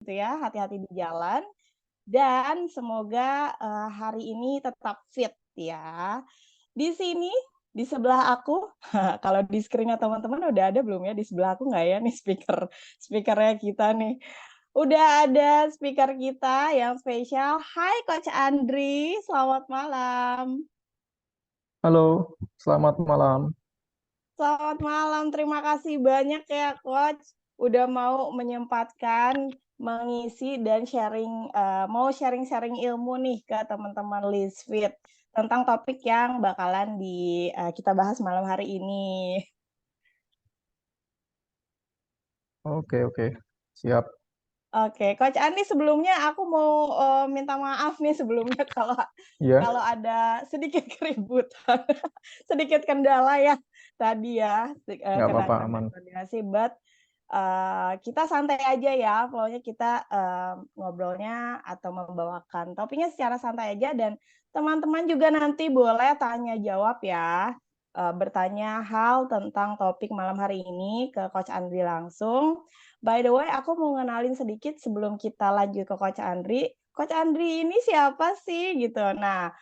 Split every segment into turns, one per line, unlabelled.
gitu ya, hati-hati di jalan dan semoga, hari ini tetap fit ya. Di sini, di sebelah aku, kalau di screen-nya teman-teman udah ada belum ya? Di sebelah aku nggak ya nih speaker-nya kita nih? Udah ada speaker kita yang spesial. Hai Coach Andri, selamat malam.
Halo, selamat malam.
Selamat malam, terima kasih banyak ya Coach, udah mau menyempatkan mengisi dan mau sharing-sharing ilmu nih ke teman-teman Lizfit tentang topik yang bakalan kita bahas malam hari ini.
Oke, siap.
Oke, Coach Andi sebelumnya aku mau minta maaf nih sebelumnya kalau
Ya,
kalau ada sedikit keributan, sedikit kendala ya tadi ya,
nggak apa-apa,
kendala
aman.
koordinasi, but kita santai aja ya, flow-nya kita ngobrolnya atau membawakan topiknya secara santai aja dan teman-teman juga nanti boleh tanya jawab ya, bertanya hal tentang topik malam hari ini ke Coach Andri langsung. By the way, aku mau ngenalin sedikit sebelum kita lanjut ke Coach Andri. Coach Andri ini siapa sih gitu? Nah,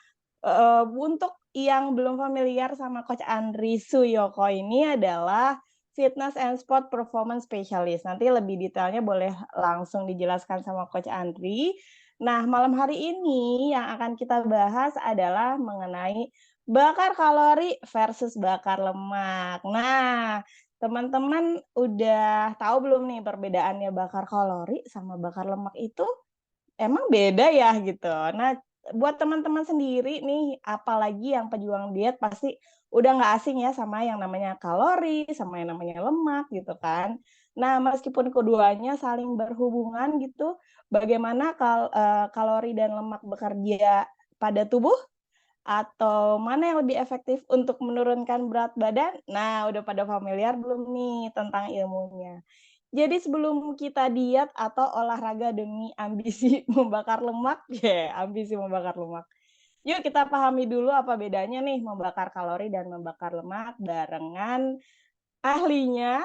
untuk yang belum familiar sama Coach Andri Suyoko ini adalah Fitness and Sport Performance Specialist. Nanti lebih detailnya boleh langsung dijelaskan sama Coach Andri. Nah, malam hari ini yang akan kita bahas adalah mengenai bakar kalori versus bakar lemak. Nah, teman-teman udah tahu belum nih perbedaannya bakar kalori sama bakar lemak itu emang beda ya gitu. Nah, buat teman-teman sendiri nih, apalagi yang pejuang diet pasti udah nggak asing ya sama yang namanya kalori, sama yang namanya lemak gitu kan. Nah, meskipun keduanya saling berhubungan gitu, bagaimana kalori dan lemak bekerja pada tubuh atau mana yang lebih efektif untuk menurunkan berat badan? Nah, udah pada familiar belum nih tentang ilmunya? Jadi sebelum kita diet atau olahraga demi ambisi membakar lemak, ambisi membakar lemak. Yuk kita pahami dulu apa bedanya nih membakar kalori dan membakar lemak barengan ahlinya,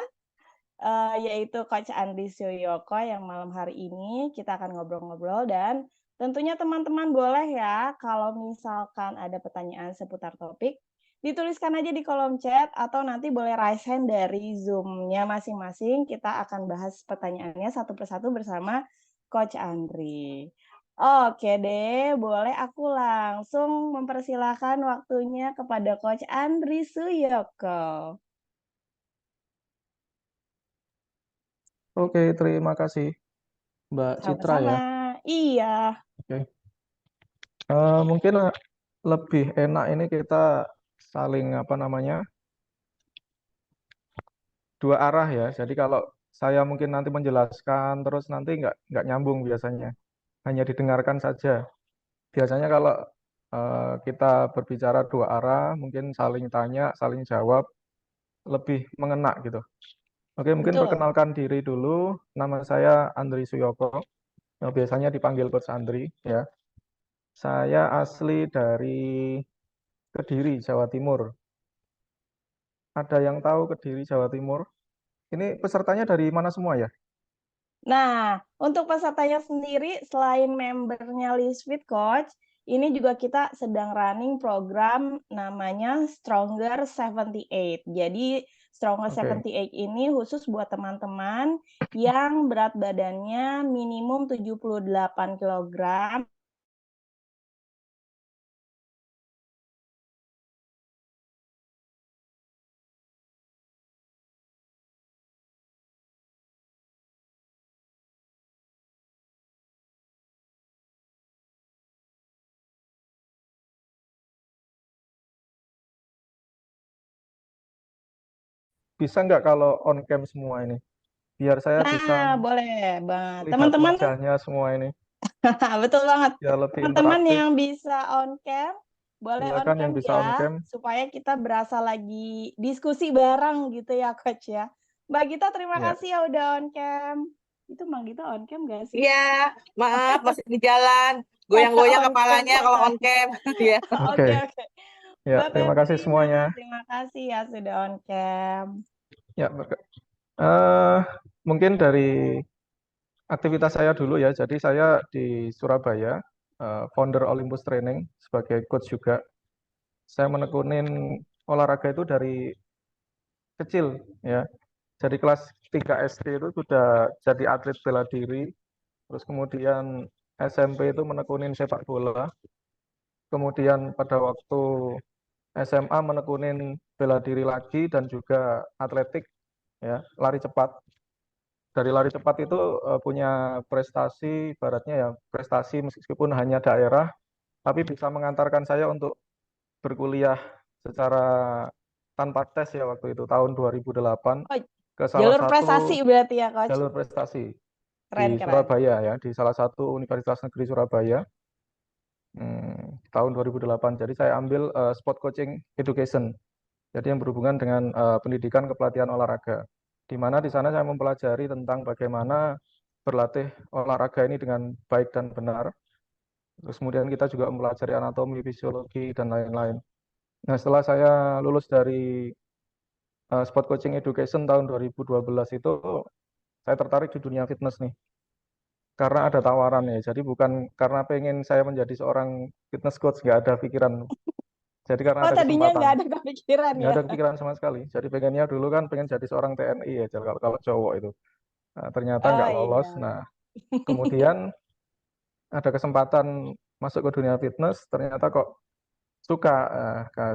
yaitu Coach Andi Suyoko yang malam hari ini kita akan ngobrol-ngobrol dan tentunya teman-teman boleh ya kalau misalkan ada pertanyaan seputar topik, dituliskan aja di kolom chat atau nanti boleh raise hand dari Zoom-nya masing-masing, kita akan bahas pertanyaannya satu persatu bersama Coach Andri. Oke deh, boleh aku langsung mempersilahkan waktunya kepada Coach Andri Suyoko.
Oke, terima kasih, Mbak Citra
Sama-sama.
ya.
Iya.
Oke. Mungkin lebih enak ini kita saling apa namanya dua arah ya. Jadi kalau saya mungkin nanti menjelaskan terus nanti nggak nyambung biasanya. Hanya didengarkan saja. Biasanya kalau kita berbicara dua arah, mungkin saling tanya, saling jawab, lebih mengena gitu. Oke, mungkin
Betul.
perkenalkan diri dulu. Nama saya Andri Suyoko, yang biasanya dipanggil Coach Andri. Ya, saya asli dari Kediri, Jawa Timur. Ada yang tahu Kediri, Jawa Timur? Ini pesertanya dari mana semua ya?
Nah, untuk pesertanya sendiri, selain membernya List Fit Coach, ini juga kita sedang running program namanya Stronger 78. Jadi, Stronger
Oke.
78 ini khusus buat teman-teman yang berat badannya minimum 78 kilogram.
Bisa nggak kalau on cam semua ini? Biar saya bisa
Nah, boleh banget.
lihat
Teman-teman,
wajahnya semua ini.
betul banget.
Biar lebih
Teman-teman
interaktif.
yang bisa on cam, boleh on
Silakan yang
cam
bisa on
ya,
cam.
supaya kita berasa lagi diskusi bareng gitu ya, Coach ya. Mbak Gita, terima
Ya.
kasih ya udah on cam. Itu Mbak Gita on cam nggak sih?
Iya, maaf masih di jalan. Goyang-goyang
On cam
kepalanya kalau on
katanya.
cam. Iya.
Oke,
Oke.
oke.
Ya,
Mbak
terima kasih
Febrina,
semuanya.
terima kasih ya sudah on cam.
Ya, mungkin dari aktivitas saya dulu ya. Jadi saya di Surabaya, founder Olympus Training sebagai coach juga. Saya menekunin olahraga itu dari kecil ya. Jadi kelas 3 SD itu sudah jadi atlet bela diri. Terus kemudian SMP itu menekunin sepak bola. Kemudian pada waktu SMA menekunin bela diri lagi dan juga atletik ya, lari cepat. Dari lari cepat itu punya prestasi, ibaratnya ya prestasi meskipun hanya daerah, tapi bisa mengantarkan saya untuk berkuliah secara tanpa tes ya waktu itu tahun 2008
Oh,
ke salah
jalur
satu
prestasi berarti ya, Coach.
jalur prestasi di
Keren-keren.
Surabaya ya, di salah satu Universitas Negeri Surabaya tahun 2008. Jadi saya ambil sport coaching education. Jadi yang berhubungan dengan pendidikan kepelatihan olahraga. Di mana di sana saya mempelajari tentang bagaimana berlatih olahraga ini dengan baik dan benar. Terus kemudian kita juga mempelajari anatomi, fisiologi, dan lain-lain. Nah, setelah saya lulus dari sport coaching education tahun 2012 itu, saya tertarik di dunia fitness nih. Karena ada tawaran ya, jadi bukan karena pengen saya menjadi seorang fitness coach, nggak ada pikiran. Jadi karena
Oh,
ada
tadinya
kesempatan,
nggak ada kepikiran
nggak
ya.
ada pikiran sama sekali. Jadi pengennya dulu kan pengen jadi seorang TNI ya, kalau cowok itu. Nah, ternyata
Oh
nggak lolos.
iya.
Nah, kemudian ada kesempatan masuk ke dunia fitness, ternyata kok suka.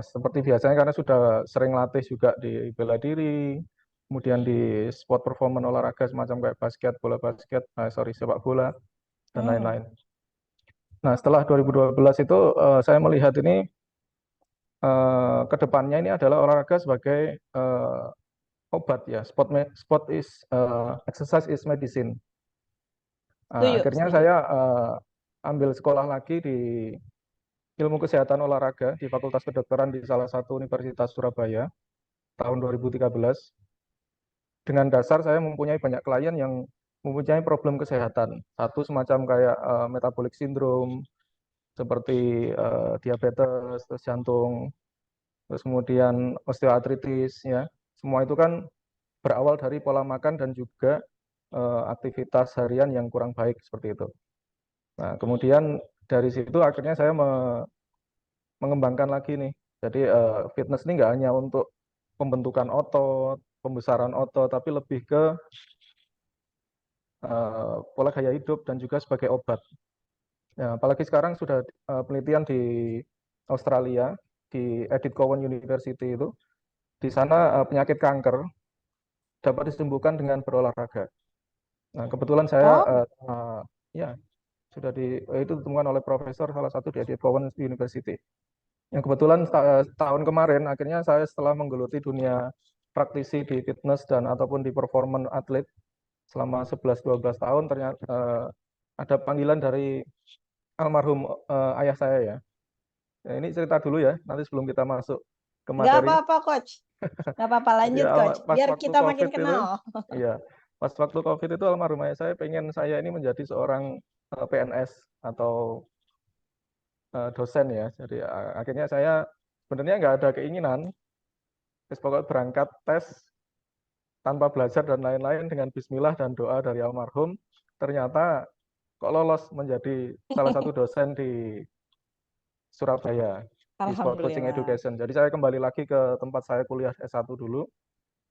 Seperti biasanya karena sudah sering latih juga di bela diri, kemudian di sport performance olahraga semacam kayak basket, bola basket, sepak bola, dan
Hmm.
lain-lain. Nah, setelah 2012 itu saya melihat ini ke depannya ini adalah olahraga sebagai obat ya. Sport is exercise is medicine.
Setuju,
Akhirnya
setuju.
saya ambil sekolah lagi di ilmu kesehatan olahraga di Fakultas Kedokteran di salah satu Universitas Surabaya tahun 2013. Dengan dasar saya mempunyai banyak klien yang mempunyai problem kesehatan. Satu semacam kayak metabolic syndrome, seperti diabetes, terus jantung, terus kemudian osteoartritis ya. Semua itu kan berawal dari pola makan dan juga aktivitas harian yang kurang baik seperti itu. Nah, kemudian dari situ akhirnya saya mengembangkan lagi nih. Jadi fitness ini nggak hanya untuk pembentukan otot, pembesaran otot, tapi lebih ke pola gaya hidup dan juga sebagai obat. Ya, apalagi sekarang sudah penelitian di Australia, di Edith Cowan University itu, di sana penyakit kanker dapat disembuhkan dengan berolahraga. Nah, kebetulan saya
Oh,
ya sudah itu ditemukan oleh profesor salah satu di Edith Cowan University. Yang kebetulan tahun kemarin akhirnya saya setelah menggeluti dunia praktisi di fitness dan ataupun di performance atlet selama 11-12 tahun ternyata ada panggilan dari almarhum ayah saya ya. Ya. Ini cerita dulu ya, nanti sebelum kita masuk ke
nggak
materi.
apa-apa, Coach. Nggak apa-apa,
Jadi
lanjut, Coach.
pas
Biar
waktu
kita makin
COVID itu,
kenal.
iya, pas waktu COVID itu almarhum ayah saya pengen saya ini menjadi seorang PNS atau dosen ya. Jadi akhirnya saya sebenarnya nggak ada keinginan, terus pokoknya berangkat tes tanpa belajar dan lain-lain dengan bismillah dan doa dari almarhum, ternyata kok lolos menjadi salah satu dosen di Surabaya di Sport Coaching
Alhamdulillah.
Education. Jadi saya kembali lagi ke tempat saya kuliah S1 dulu,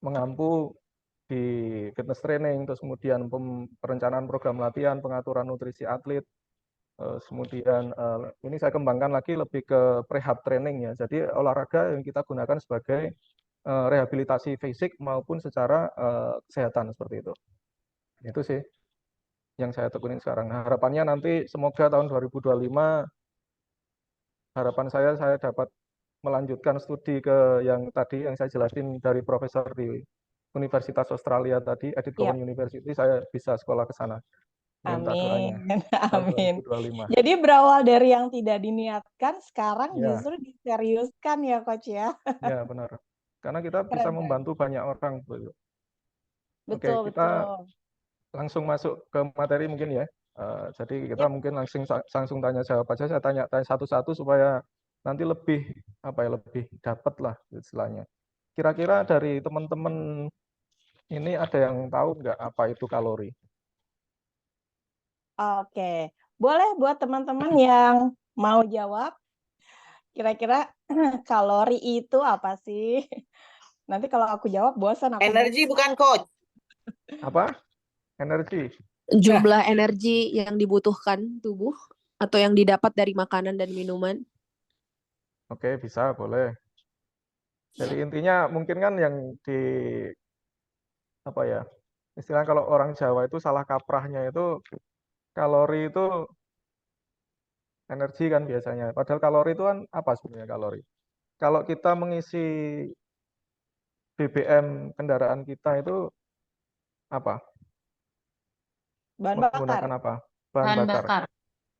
mengampu di fitness training, terus kemudian perencanaan program latihan, pengaturan nutrisi atlet, kemudian ini saya kembangkan lagi lebih ke prehab training ya. Jadi olahraga yang kita gunakan sebagai rehabilitasi fisik maupun secara kesehatan seperti itu. Itu sih yang saya tekunin sekarang. Nah, harapannya nanti semoga tahun 2025 harapan saya dapat melanjutkan studi ke yang tadi yang saya jelasin dari profesor di Universitas Australia tadi, Edith
Iya.
Cowan University, saya bisa sekolah ke sana. Minta doanya
Amin.
tahun
Amin.
2025.
Jadi berawal dari yang tidak diniatkan, sekarang
Ya,
justru diseriuskan ya, Coach ya.
ya benar. Karena kita bisa
Keren, keren.
membantu banyak orang. Oke,
Betul,
kita
betul.
langsung masuk ke materi mungkin ya. Jadi kita
Yap.
mungkin langsung tanya jawab aja. Saya tanya satu-satu supaya nanti lebih apa ya lebih dapat lah istilahnya. Kira-kira dari teman-teman ini ada yang tahu nggak apa itu kalori?
Oke, boleh buat teman-teman yang mau jawab, kira-kira kalori itu apa sih? Nanti kalau aku jawab bosan aku.
Energi bukan coach.
Apa? Energi.
Jumlah energi yang dibutuhkan tubuh atau yang didapat dari makanan dan minuman.
Oke, bisa, boleh. Jadi intinya mungkin kan yang di apa ya? Istilah kalau orang Jawa itu salah kaprahnya itu kalori itu energi kan biasanya. Padahal kalori itu kan apa sebenarnya kalori? Kalau kita mengisi BBM kendaraan kita itu apa?
Bahan bakar.
Menggunakan apa? Bahan
Bahan
bakar.
bakar.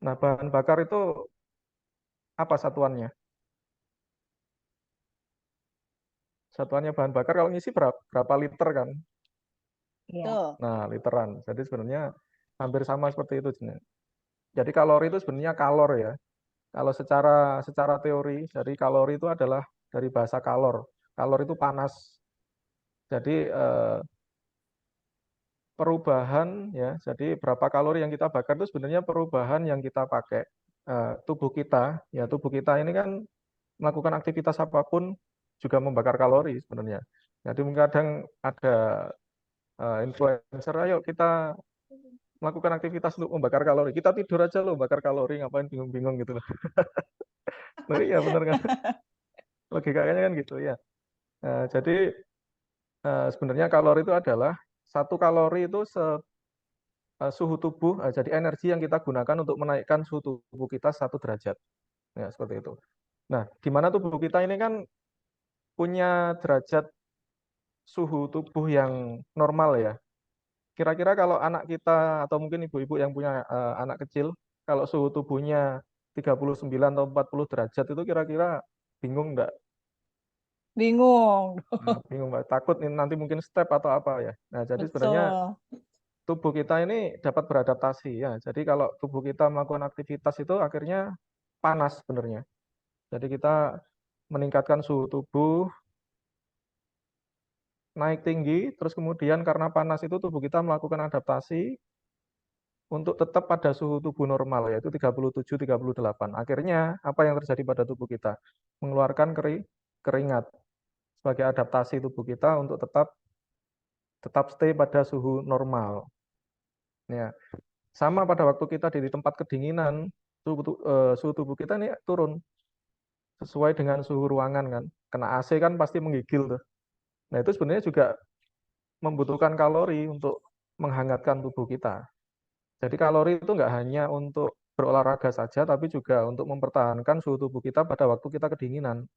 Nah, bahan bakar itu apa satuannya? Satuannya bahan bakar kalau ngisi berapa liter kan?
Iya.
Tuh.
Nah, literan. Jadi sebenarnya hampir sama seperti itu. Jadi kalori itu sebenarnya kalor ya. Kalau secara teori, jadi kalori itu adalah dari bahasa kalor. Kalor itu panas. Jadi perubahan ya. Jadi berapa kalori yang kita bakar itu sebenarnya perubahan yang kita pakai. Tubuh kita, ya tubuh kita ini kan melakukan aktivitas apapun juga membakar kalori sebenarnya. Jadi kadang ada influencer, ayo kita melakukan aktivitas untuk membakar kalori. Kita tidur aja loh, bakar kalori, ngapain bingung-bingung gitu loh. Nah, iya benar kan? Logikanya kan gitu ya. Jadi sebenarnya kalori itu adalah satu kalori itu suhu tubuh, jadi energi yang kita gunakan untuk menaikkan suhu tubuh kita 1 derajat. Ya, seperti itu. Nah, di mana tubuh kita ini kan punya derajat suhu tubuh yang normal ya. Kira-kira kalau anak kita atau mungkin ibu-ibu yang punya anak kecil, kalau suhu tubuhnya 39 atau 40 derajat itu kira-kira bingung nggak?
Bingung.
Bingung Mbak. Takut ini nanti mungkin step atau apa ya. Nah, jadi sebenarnya
Betul.
tubuh kita ini dapat beradaptasi ya. Jadi kalau tubuh kita melakukan aktivitas itu akhirnya panas sebenarnya. Jadi kita meningkatkan suhu tubuh, naik tinggi, terus kemudian karena panas itu tubuh kita melakukan adaptasi untuk tetap pada suhu tubuh normal yaitu 37, 38. Akhirnya apa yang terjadi pada tubuh kita? Mengeluarkan keringat sebagai adaptasi tubuh kita untuk tetap stay pada suhu normal. Ya, sama pada waktu kita di tempat kedinginan, suhu tubuh kita ini turun sesuai dengan suhu ruangan kan. Kena AC kan pasti menggigil tuh. Nah, itu sebenarnya juga membutuhkan kalori untuk menghangatkan tubuh kita. Jadi kalori itu nggak hanya untuk berolahraga saja, tapi juga untuk mempertahankan suhu tubuh kita pada waktu kita kedinginan.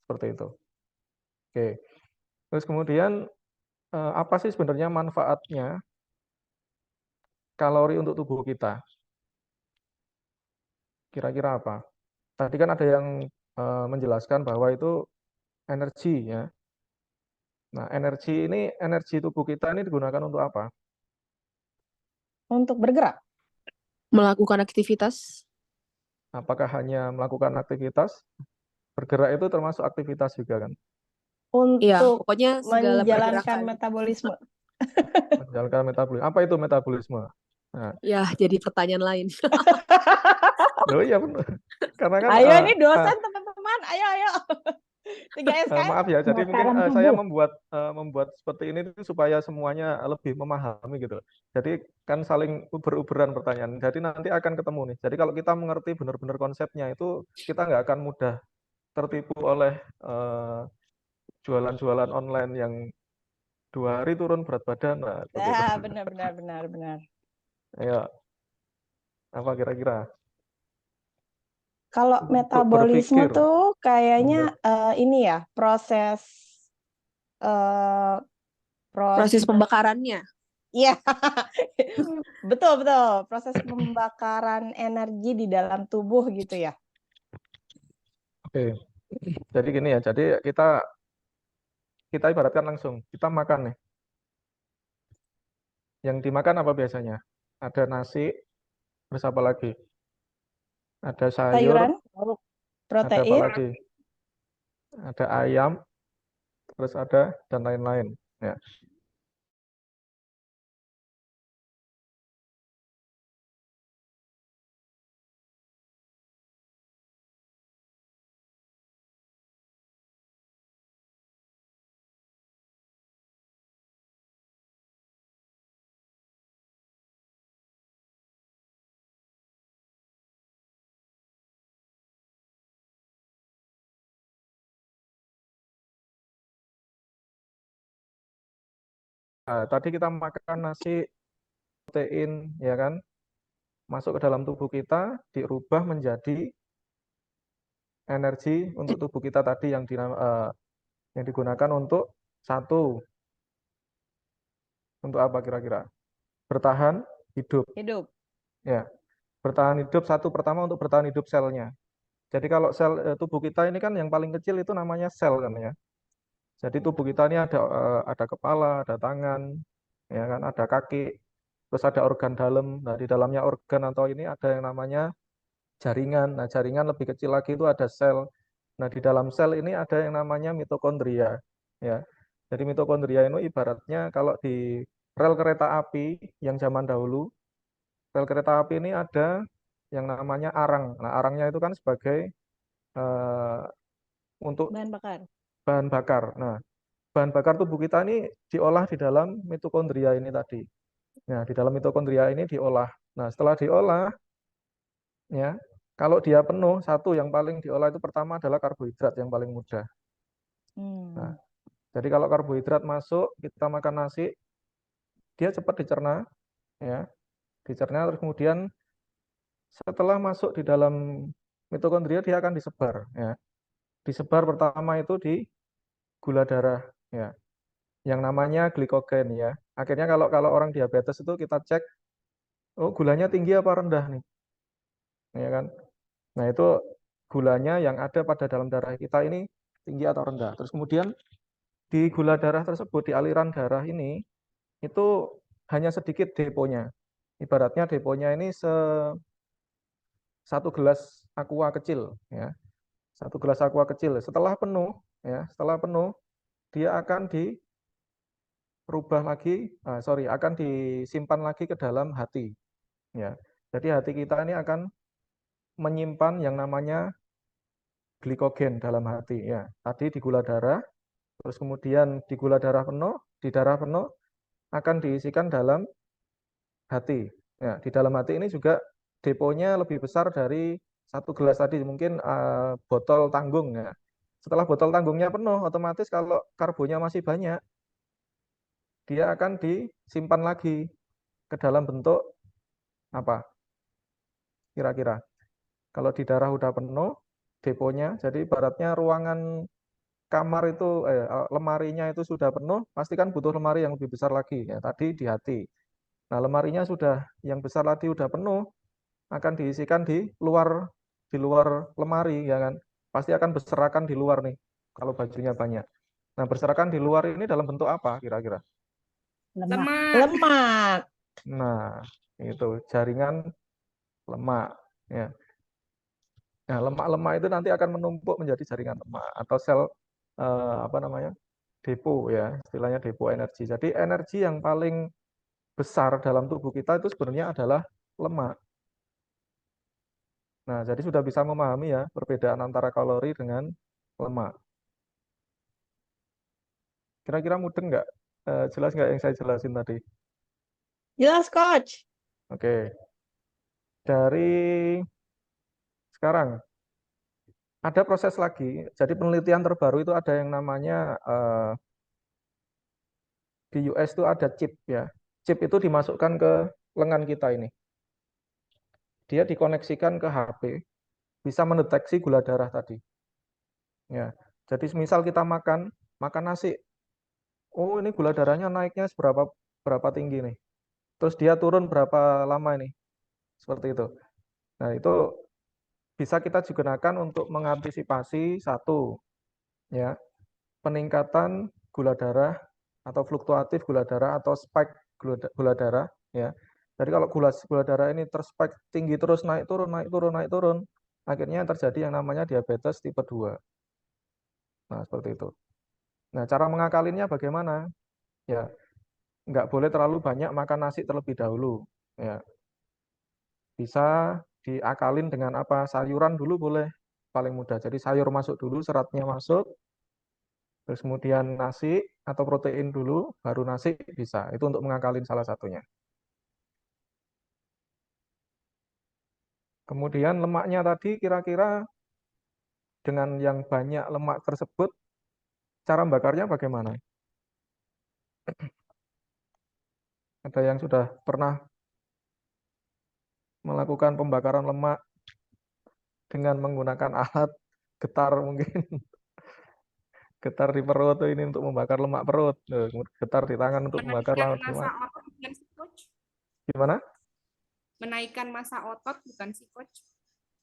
Seperti itu. Oke. Terus kemudian, apa sih sebenarnya manfaatnya kalori untuk tubuh kita? Kira-kira apa? Tadi kan ada yang menjelaskan bahwa itu energi ya. Nah, energi tubuh kita ini digunakan untuk apa?
Untuk bergerak.
Melakukan aktivitas.
Apakah hanya melakukan aktivitas? Bergerak itu termasuk aktivitas juga kan?
Ya,
Untuk
pokoknya segala
menjalankan
pergerakan.
metabolisme.
Menjalankan metabolisme. Apa itu metabolisme? Nah,
Ya, jadi pertanyaan lain.
loh iya benar. Karena kan
Ayo ini dosen teman-teman, ayo. 3 SKS.
maaf ya, jadi mungkin
Bakaran
saya
tubuh.
membuat seperti ini tuh supaya semuanya lebih memahami gitu. Jadi kan saling uber-uberan pertanyaan. Jadi nanti akan ketemu nih. Jadi kalau kita mengerti benar-benar konsepnya itu kita nggak akan mudah tertipu oleh jualan-jualan online yang 2 hari turun berat badan. Nah, seperti itu.
Ya, benar.
Ya, apa kira-kira?
Kalau
Untuk
metabolisme
berpikir.
tuh kayaknya ini ya, proses
Proses pembakarannya.
Iya. Betul. Proses pembakaran energi di dalam tubuh gitu ya.
Oke. Jadi gini ya, jadi kita ibaratkan langsung, kita makan nih. Yang dimakan apa biasanya? Ada nasi, terus apa lagi? Ada sayur,
Sayuran,
ada apa
protein,
lagi? Ada ayam, terus ada dan lain-lain. Ya. tadi kita makan nasi, protein, ya kan, masuk ke dalam tubuh kita, dirubah menjadi energi untuk tubuh kita tadi yang digunakan untuk satu, untuk apa kira-kira? Bertahan hidup.
Hidup.
Ya, bertahan hidup satu, pertama untuk bertahan hidup selnya. Jadi kalau sel tubuh kita ini kan yang paling kecil itu namanya sel kan ya. Jadi tubuh kita ini ada kepala, ada tangan, ya kan, ada kaki, terus ada organ dalam. Nah, di dalamnya organ atau ini ada yang namanya jaringan. Nah, jaringan lebih kecil lagi itu ada sel. Nah, di dalam sel ini ada yang namanya mitokondria, ya. Jadi mitokondria itu ibaratnya kalau di rel kereta api yang zaman dahulu, rel kereta api ini ada yang namanya arang. Nah, arangnya itu kan sebagai eh, untuk
Bahan bakar.
bahan bakar. Nah, bahan bakar tubuh kita ini diolah di dalam mitokondria ini tadi. Nah, di dalam mitokondria ini diolah. Nah, setelah diolah, ya, kalau dia penuh, satu yang paling diolah itu pertama adalah karbohidrat yang paling mudah. Nah, jadi kalau karbohidrat masuk, kita makan nasi, dia cepat dicerna, ya, dicerna terus kemudian setelah masuk di dalam mitokondria dia akan disebar, ya. Disebar pertama itu di gula darah, ya, yang namanya glikogen, ya. Akhirnya kalau kalau orang diabetes itu kita cek, oh gulanya tinggi apa rendah nih, ya kan? Nah itu gulanya yang ada pada dalam darah kita ini tinggi atau rendah. Terus kemudian di gula darah tersebut, di aliran darah ini, itu hanya sedikit deponya. Ibaratnya deponya ini satu gelas aqua kecil, ya, satu gelas aqua kecil. Setelah penuh, ya, setelah penuh, dia akan dirubah lagi, akan disimpan lagi ke dalam hati, ya. Jadi hati kita ini akan menyimpan yang namanya glikogen dalam hati, ya. Tadi di gula darah, terus kemudian di gula darah penuh, di darah penuh akan diisikan dalam hati. Ya, di dalam hati ini juga deponya lebih besar dari satu gelas tadi, mungkin botol tanggung ya. Setelah botol tanggungnya penuh, otomatis kalau karbonnya masih banyak, dia akan disimpan lagi ke dalam bentuk apa? Kira-kira. Kalau di darah udah penuh, deponya, jadi ibaratnya ruangan kamar itu, lemarinya itu sudah penuh, pasti kan butuh lemari yang lebih besar lagi. Ya, tadi di hati. Nah, lemarinya sudah yang besar tadi udah penuh, akan diisikan di luar lemari ya kan. Pasti akan berserakan di luar nih kalau bajunya banyak. Nah, berserakan di luar ini dalam bentuk apa kira-kira?
Lemak. Lemak.
Nah, itu jaringan lemak ya. Nah, lemak-lemak itu nanti akan menumpuk menjadi jaringan lemak atau sel apa namanya? Depo ya, istilahnya depo energi. Jadi energi yang paling besar dalam tubuh kita itu sebenarnya adalah lemak. Nah, jadi sudah bisa memahami ya perbedaan antara kalori dengan lemak. Kira-kira mudeng nggak? Jelas nggak yang saya jelasin tadi?
Jelas, Coach.
Oke. Dari sekarang, ada proses lagi. Jadi penelitian terbaru itu ada yang namanya, di US itu ada chip ya. Chip itu dimasukkan ke lengan kita ini. Dia dikoneksikan ke HP, bisa mendeteksi gula darah tadi. Ya. Jadi misal kita makan nasi, oh ini gula darahnya naiknya berapa tinggi nih. Terus dia turun berapa lama ini. Seperti itu. Nah, itu bisa kita gunakan untuk mengantisipasi satu, ya, peningkatan gula darah atau fluktuatif gula darah atau spike gula darah, ya. Jadi kalau gula darah ini terspike tinggi terus naik turun naik turun naik turun, akhirnya terjadi yang namanya diabetes tipe 2. Nah, seperti itu. Nah, cara mengakalinnya bagaimana? Ya, nggak boleh terlalu banyak makan nasi terlebih dahulu. Ya, bisa diakalin dengan apa? Sayuran dulu boleh, paling mudah. Jadi sayur masuk dulu, seratnya masuk, terus kemudian nasi atau protein dulu, baru nasi bisa. Itu untuk mengakalin salah satunya. Kemudian lemaknya tadi kira-kira dengan yang banyak lemak tersebut, cara bakarnya bagaimana? Ada yang sudah pernah melakukan pembakaran lemak dengan menggunakan alat getar mungkin. Getar di perut tuh ini untuk membakar lemak perut. Getar di tangan untuk membakar
Menaikkan
lemak.
massa otot bukan sih, Coach?
Gimana?
Menaikkan massa otot bukan sih, Coach?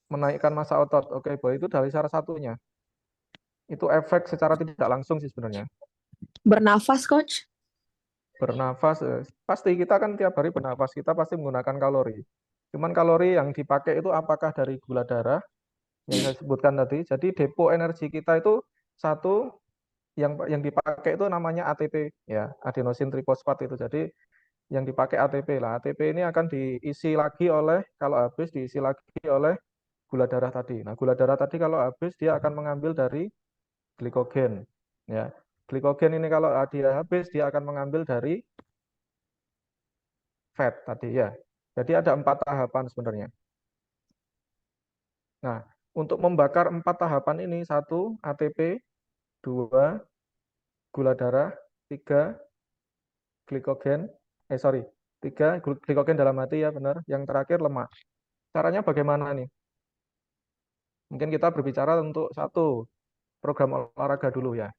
Menaikkan massa otot. Oke, bahwa itu dari salah satunya. Itu efek secara tidak langsung sih sebenarnya.
Bernafas, Coach.
Bernafas, pasti kita kan tiap hari bernafas, kita pasti menggunakan kalori. Cuman kalori yang dipakai itu apakah dari gula darah yang saya sebutkan tadi. Jadi depo energi kita itu satu yang dipakai itu namanya ATP ya, adenosin trifosfat itu. Jadi yang dipakai ATP lah. ATP ini akan diisi lagi oleh kalau habis diisi lagi oleh gula darah tadi. Nah, gula darah tadi kalau habis dia akan mengambil dari glikogen ya. Glikogen ini kalau dia habis dia akan mengambil dari fat tadi ya. Jadi ada 4 tahapan sebenarnya. Nah, untuk membakar 4 tahapan ini, 1 ATP, 2 gula darah, 3 glikogen, 3 glikogen dalam hati ya benar. Yang terakhir lemak. Caranya bagaimana nih? Mungkin kita berbicara untuk 1 program olahraga dulu ya.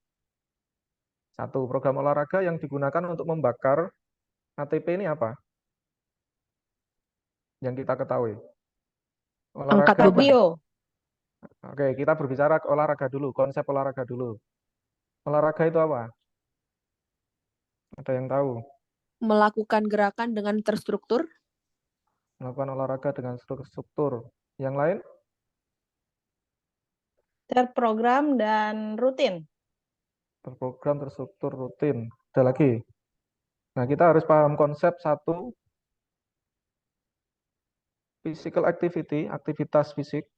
1 program olahraga yang digunakan untuk membakar ATP ini apa? Yang kita ketahui.
Angkat
Olahraga apa?
beban.
Kardio.
Oke, kita berbicara olahraga dulu, konsep olahraga dulu. Olahraga itu apa? Ada yang tahu?
Melakukan gerakan dengan terstruktur.
Melakukan olahraga dengan struktur. Yang lain?
Terprogram dan rutin.
Terprogram, terstruktur, rutin. Ada lagi? Nah, kita harus paham konsep 1, physical activity, aktivitas fisik.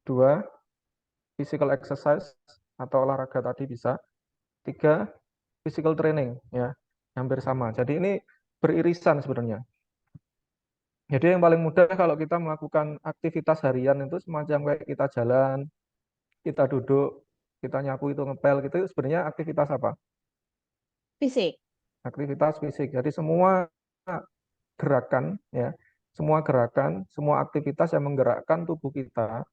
2, physical exercise, atau olahraga tadi bisa. 3, physical training, ya, hampir sama. Jadi ini beririsan sebenarnya. Jadi yang paling mudah kalau kita melakukan aktivitas harian itu semacam kayak kita jalan, kita duduk, kita nyapu itu ngepel gitu, sebenarnya aktivitas apa?
Fisik.
Aktivitas fisik. Jadi semua gerakan ya, semua aktivitas yang menggerakkan tubuh kita,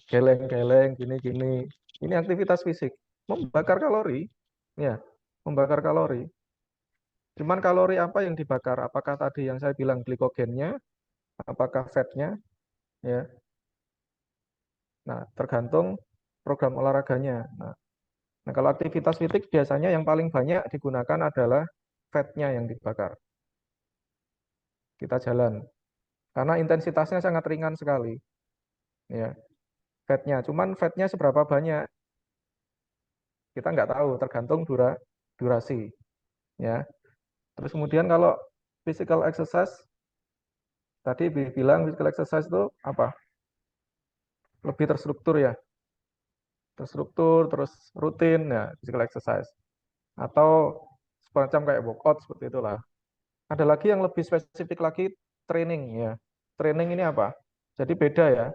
geleng-geleng gini-gini, ini aktivitas fisik, membakar kalori, ya, membakar kalori. Cuman kalori apa yang dibakar? Apakah tadi yang saya bilang glikogennya, apakah fatnya, ya. Nah, tergantung program olahraganya. Nah, kalau aktivitas fisik biasanya yang paling banyak digunakan adalah fatnya yang dibakar. Kita jalan, karena intensitasnya sangat ringan sekali, ya. Fatnya, cuman fatnya seberapa banyak kita nggak tahu, tergantung durasi, ya. Terus kemudian kalau physical exercise, tadi bilang physical exercise itu apa? Lebih terstruktur ya, terstruktur, terus rutin ya, physical exercise. Atau semacam kayak workout seperti itulah. Ada lagi yang lebih spesifik lagi, training ya. Training ini apa? Jadi beda ya.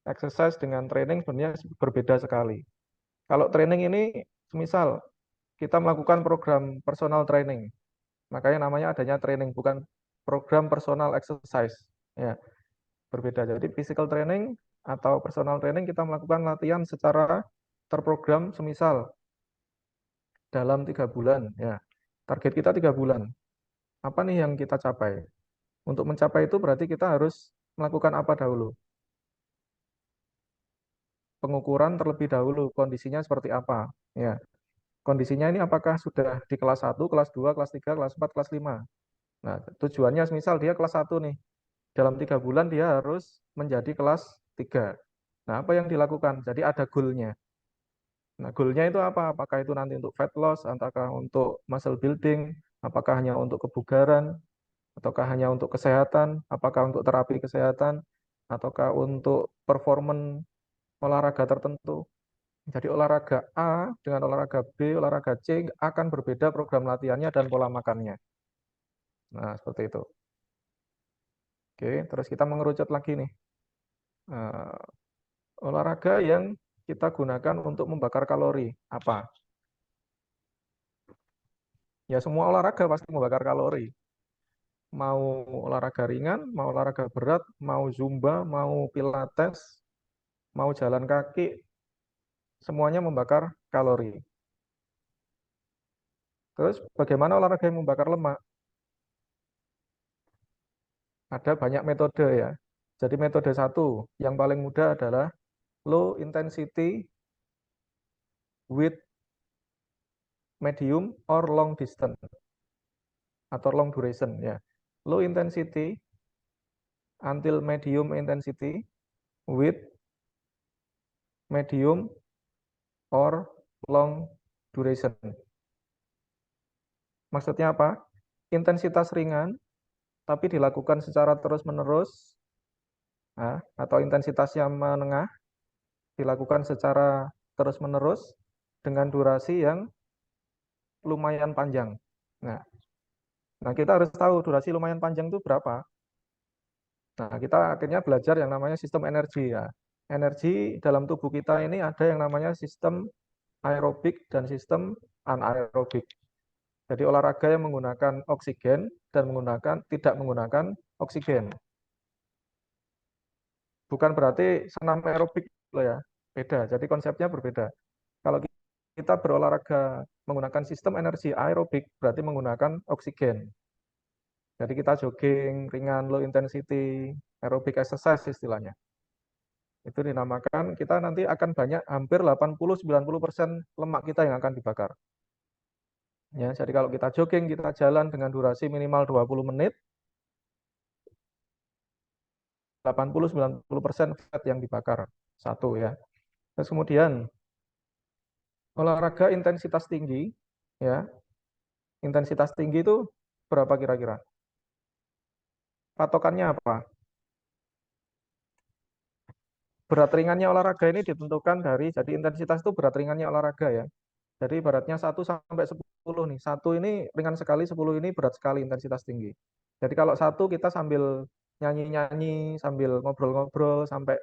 Exercise dengan training sebenarnya berbeda sekali. Kalau training ini, misal kita melakukan program personal training, makanya namanya adanya training, bukan program personal exercise. Ya, berbeda. Jadi physical training atau personal training kita melakukan latihan secara terprogram, semisal dalam 3 bulan. Ya, target kita 3 bulan. Apa nih yang kita capai? Untuk mencapai itu berarti kita harus melakukan apa dahulu? Pengukuran terlebih dahulu, kondisinya seperti apa? Ya, kondisinya ini apakah sudah di kelas 1, kelas 2, kelas 3, kelas 4, kelas 5. Nah, tujuannya misal dia kelas 1 nih, dalam 3 bulan dia harus menjadi kelas 3. Nah, apa yang dilakukan? Jadi ada goal-nya. Nah, goal-nya itu apa? Apakah itu nanti untuk fat loss, apakah untuk muscle building, apakah hanya untuk kebugaran, ataukah hanya untuk kesehatan, apakah untuk terapi kesehatan, ataukah untuk performance olahraga tertentu. Jadi olahraga A dengan olahraga B, olahraga C akan berbeda program latihannya dan pola makannya. Nah, seperti itu. Oke, terus kita mengerucut lagi nih. Olahraga yang kita gunakan untuk membakar kalori apa? Ya semua olahraga pasti membakar kalori. Mau olahraga ringan, mau olahraga berat, mau zumba, mau pilates, mau jalan kaki, semuanya membakar kalori. Terus bagaimana olahraga yang membakar lemak? Ada banyak metode ya. Jadi metode satu yang paling mudah adalah low intensity with medium or long distance atau long duration ya. Low intensity until medium intensity with medium or long duration. Maksudnya apa? Intensitas ringan tapi dilakukan secara terus-menerus, nah, atau intensitasnya menengah dilakukan secara terus-menerus dengan durasi yang lumayan panjang. Nah, kita harus tahu durasi lumayan panjang itu berapa. Nah, kita akhirnya belajar yang namanya sistem energi ya. Energi dalam tubuh kita ini ada yang namanya sistem aerobik dan sistem anaerobik. Jadi olahraga yang menggunakan oksigen dan tidak menggunakan oksigen. Bukan berarti senam aerobik loh ya, beda. Jadi konsepnya berbeda. Kalau kita berolahraga menggunakan sistem energi aerobik, berarti menggunakan oksigen. Jadi kita jogging, ringan, low intensity, aerobic exercise istilahnya. Itu dinamakan, kita nanti akan banyak, hampir 80-90% lemak kita yang akan dibakar. Ya, jadi kalau kita jogging, kita jalan dengan durasi minimal 20 menit, 80-90% fat yang dibakar. Satu ya. Terus kemudian, olahraga intensitas tinggi, ya. Intensitas tinggi itu berapa kira-kira? Patokannya apa? Berat ringannya olahraga ini ditentukan dari, jadi intensitas itu berat ringannya olahraga ya. Jadi ibaratnya 1 sampai 10 nih. 1 ini ringan sekali, 10 ini berat sekali intensitas tinggi. Jadi kalau 1 kita sambil nyanyi-nyanyi, sambil ngobrol-ngobrol, sampai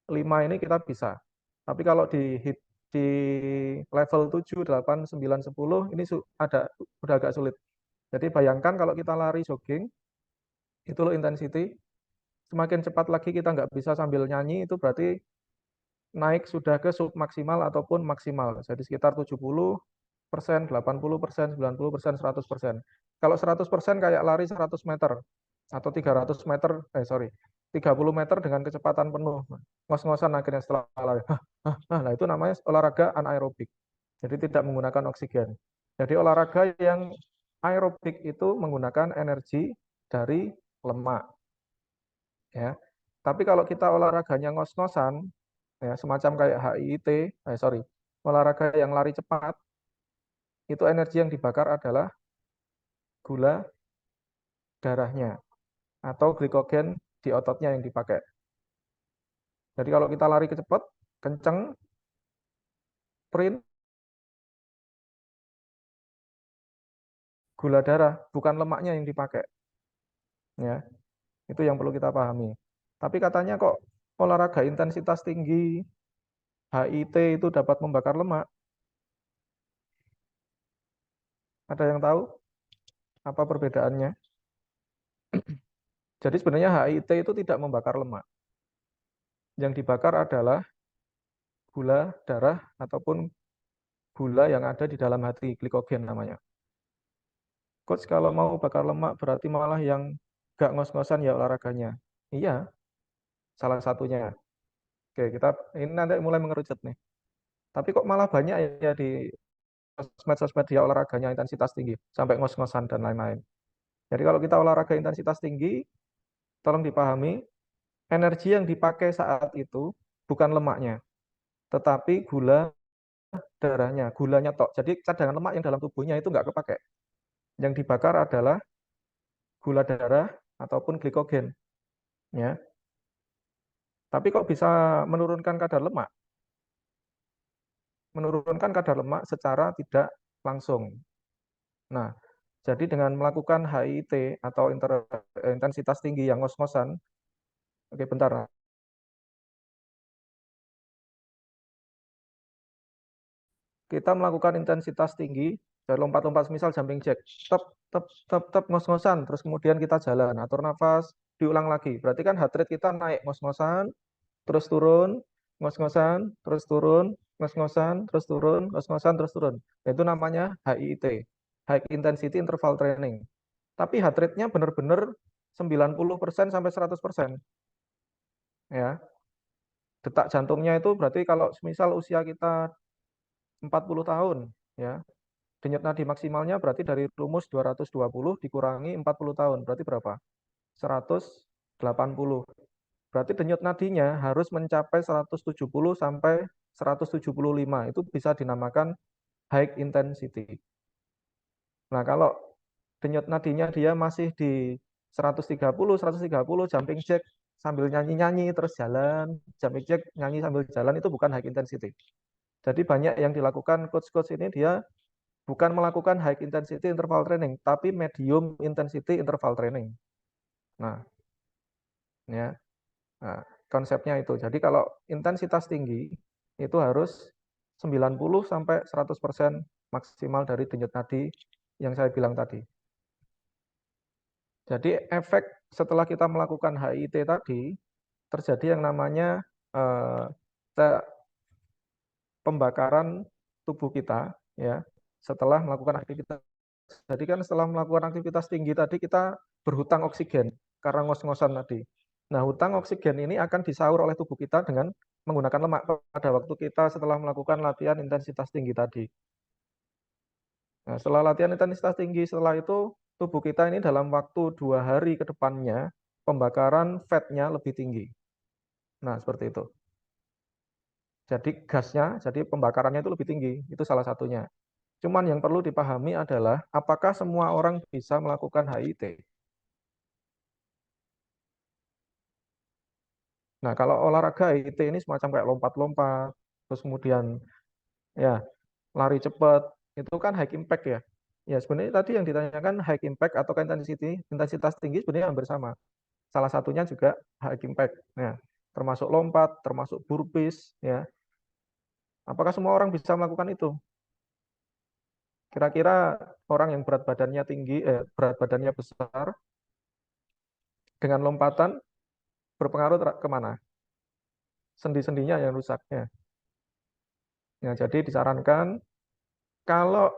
5 ini kita bisa. Tapi kalau di level 7, 8, 9, 10 ini udah agak sulit. Jadi bayangkan kalau kita lari jogging, itu low intensity, semakin cepat lagi kita nggak bisa sambil nyanyi, itu berarti naik sudah ke sub maksimal ataupun maksimal. Jadi sekitar 70%, 80%, 90%, 100%. Kalau 100% kayak lari 100 meter atau 300 meter, 30 meter dengan kecepatan penuh. Ngos-ngosan akhirnya setelah lari. Nah, itu namanya olahraga anaerobik. Jadi tidak menggunakan oksigen. Jadi olahraga yang aerobik itu menggunakan energi dari lemak. Ya. Tapi kalau kita olahraganya ngos-ngosan, ya semacam kayak HIIT, olahraga yang lari cepat, itu energi yang dibakar adalah gula darahnya atau glikogen di ototnya yang dipakai. Jadi kalau kita lari cepat, kenceng, sprint, gula darah, bukan lemaknya yang dipakai. Ya, itu yang perlu kita pahami. Tapi katanya kok olahraga intensitas tinggi, HIIT itu dapat membakar lemak. Ada yang tahu apa perbedaannya? Jadi sebenarnya HIIT itu tidak membakar lemak. Yang dibakar adalah gula darah ataupun gula yang ada di dalam hati, glikogen namanya. Coach kalau mau bakar lemak berarti malah yang gak ngos-ngosan ya olahraganya. Iya, salah satunya. Oke, kita ini nanti mulai mengerucut nih. Tapi kok malah banyak ya di sosmed-sosmed dia olahraganya intensitas tinggi, sampai ngos-ngosan dan lain-lain. Jadi kalau kita olahraga intensitas tinggi, tolong dipahami, energi yang dipakai saat itu bukan lemaknya, tetapi gula darahnya, gulanya tok. Jadi cadangan lemak yang dalam tubuhnya itu nggak kepakai. Yang dibakar adalah gula darah ataupun glikogen. Ya. Tapi kok bisa menurunkan kadar lemak? Menurunkan kadar lemak secara tidak langsung. Nah, jadi dengan melakukan HIIT atau intensitas tinggi yang ngos-ngosan, oke bentar. Kita melakukan intensitas tinggi, Jadi lompat-lompat misal jumping jack, tep tep tep tep ngos-ngosan, terus kemudian kita jalan, atur nafas, diulang lagi. Berarti kan heart rate kita naik ngos-ngosan, terus turun, ngos-ngosan, terus turun, ngos-ngosan, terus turun, ngos-ngosan, terus turun. Itu namanya HIIT, High Intensity Interval Training. Tapi heart rate-nya benar-benar 90% sampai 100%. Ya. Detak jantungnya itu berarti kalau misal usia kita 40 tahun, ya. Denyut nadi maksimalnya berarti dari rumus 220 dikurangi 40 tahun, berarti berapa? 180. Berarti denyut nadinya harus mencapai 170 sampai 175. Itu bisa dinamakan high intensity. Nah, kalau denyut nadinya dia masih di 130 jumping jack sambil nyanyi-nyanyi terus jalan, jumping jack nyanyi sambil jalan, itu bukan high intensity. Jadi banyak yang dilakukan coach-coach ini dia bukan melakukan high intensity interval training, tapi medium intensity interval training. Nah, ya. Nah, konsepnya itu. Jadi kalau intensitas tinggi itu harus 90 sampai 100% maksimal dari denyut nadi yang saya bilang tadi. Jadi efek setelah kita melakukan HIIT tadi, terjadi yang namanya pembakaran tubuh kita, ya, setelah melakukan aktivitas. Jadi kan setelah melakukan aktivitas tinggi tadi kita berhutang oksigen karena ngos-ngosan tadi. Nah, hutang oksigen ini akan disaur oleh tubuh kita dengan menggunakan lemak pada waktu kita setelah melakukan latihan intensitas tinggi tadi. Nah, setelah latihan intensitas tinggi, setelah itu tubuh kita ini dalam waktu 2 hari ke depannya pembakaran fatnya lebih tinggi. Nah, seperti itu. Jadi gasnya, jadi pembakarannya itu lebih tinggi, itu salah satunya. Cuman yang perlu dipahami adalah apakah semua orang bisa melakukan HIIT? Nah, kalau olahraga HIIT ini semacam kayak lompat-lompat, terus kemudian ya lari cepat, itu kan high impact ya. Ya sebenarnya tadi yang ditanyakan high impact atau intensitas tinggi sebenarnya hampir sama. Salah satunya juga high impact. Ya, termasuk lompat, termasuk burpees, ya. Apakah semua orang bisa melakukan itu? Kira-kira orang yang berat badannya tinggi, berat badannya besar, dengan lompatan berpengaruh kemana? Sendi-sendinya yang rusaknya. Ya, jadi disarankan kalau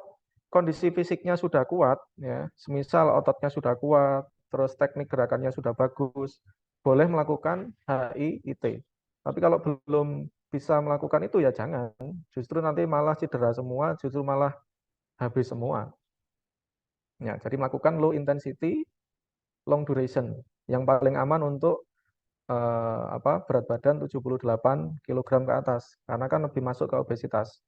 kondisi fisiknya sudah kuat, ya, semisal ototnya sudah kuat, terus teknik gerakannya sudah bagus, boleh melakukan HIIT. Tapi kalau belum bisa melakukan itu ya jangan. Justru nanti malah cedera semua, justru malah habis semua. Ya, jadi melakukan low intensity, long duration. Yang paling aman untuk berat badan 78 kg ke atas. Karena kan lebih masuk ke obesitas.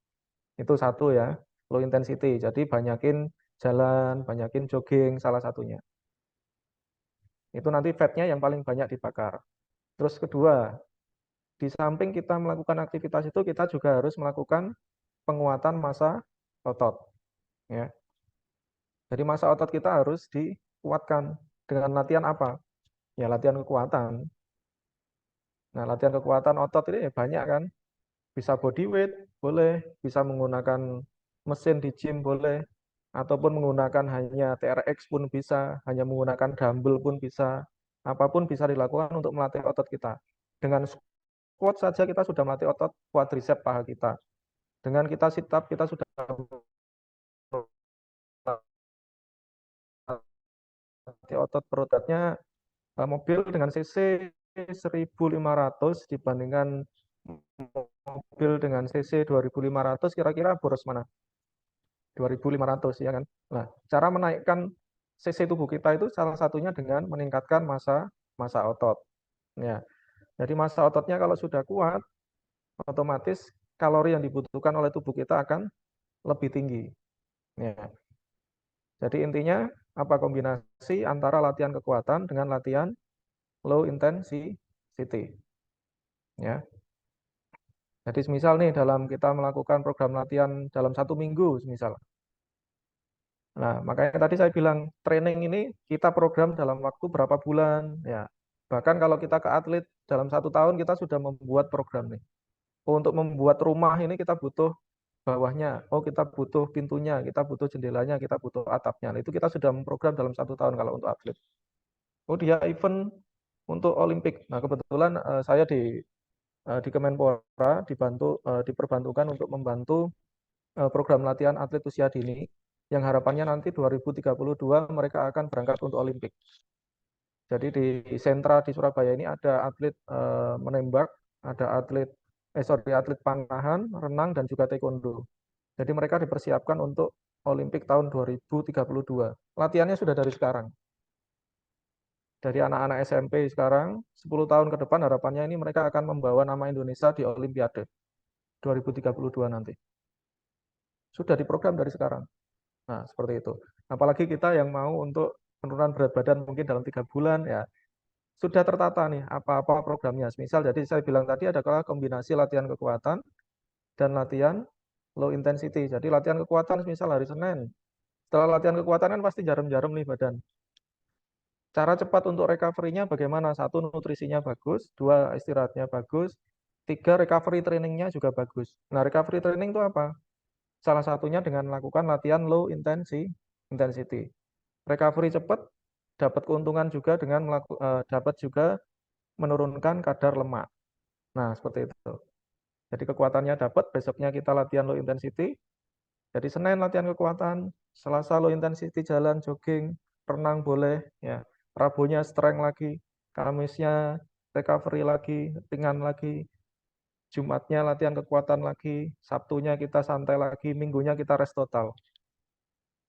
Itu satu ya, low intensity. Jadi banyakin jalan, banyakin jogging salah satunya. Itu nanti fatnya yang paling banyak dibakar. Terus kedua, di samping kita melakukan aktivitas itu, kita juga harus melakukan penguatan massa otot. Ya. Jadi massa otot kita harus dikuatkan dengan latihan apa? Ya latihan kekuatan. Nah, latihan kekuatan otot ini banyak kan. Bisa body weight, boleh. Bisa menggunakan mesin di gym, boleh. Ataupun menggunakan hanya TRX pun bisa. Hanya menggunakan dumbbell pun bisa. Apapun bisa dilakukan untuk melatih otot kita. Dengan squat saja kita sudah melatih otot quadricep paha kita. Dengan kita sit up, kita sudah melatih otot perutnya. Mobil dengan cc 1.500 dibandingkan mobil dengan cc 2.500, kira-kira boros mana? 2.500 ya kan. Nah, cara menaikkan cc tubuh kita itu salah satunya dengan meningkatkan massa otot. Ya. Jadi massa ototnya kalau sudah kuat, otomatis kalori yang dibutuhkan oleh tubuh kita akan lebih tinggi. Ya. Jadi intinya apa kombinasi antara latihan kekuatan dengan latihan low intensity. Ya. Jadi misal nih dalam kita melakukan program latihan dalam 1 minggu misal. Nah, makanya tadi saya bilang training ini kita program dalam waktu berapa bulan. Ya. Bahkan kalau kita ke atlet dalam 1 tahun kita sudah membuat program nih. Untuk membuat rumah ini kita butuh bawahnya, oh kita butuh pintunya, kita butuh jendelanya, kita butuh atapnya. Nah, itu kita sudah memprogram dalam 1 tahun kalau untuk atlet. Oh dia event untuk Olimpik. Nah kebetulan saya di Kemenpora diperbantukan untuk membantu program latihan atlet usia dini yang harapannya nanti 2032 mereka akan berangkat untuk Olimpik. Jadi di sentra di Surabaya ini ada atlet menembak, ada atlet panahan, renang dan juga taekwondo. Jadi mereka dipersiapkan untuk Olimpik tahun 2032. Latihannya sudah dari sekarang. Dari anak-anak SMP sekarang, 10 tahun ke depan harapannya ini mereka akan membawa nama Indonesia di Olimpiade 2032 nanti. Sudah diprogram dari sekarang. Nah, seperti itu. Apalagi kita yang mau untuk penurunan berat badan mungkin dalam 3 bulan, ya sudah tertata nih apa-apa programnya. Misal, jadi saya bilang tadi adalah kombinasi latihan kekuatan dan latihan low intensity. Jadi latihan kekuatan misal hari Senin. Setelah latihan kekuatan kan pasti jarum-jarum nih badan. Cara cepat untuk recovery-nya bagaimana? 1, nutrisinya bagus. 2, istirahatnya bagus. 3, recovery training-nya juga bagus. Nah, recovery training itu apa? Salah satunya dengan melakukan latihan low intensity. Recovery cepat, dapat keuntungan juga dengan dapat juga menurunkan kadar lemak. Nah, seperti itu. Jadi kekuatannya dapat, besoknya kita latihan low intensity. Jadi Senin latihan kekuatan, Selasa low intensity jalan, jogging, renang boleh, ya. Rabunya strength lagi, Kamisnya recovery lagi, ringan lagi, Jumatnya latihan kekuatan lagi, Sabtunya kita santai lagi, Minggunya kita rest total.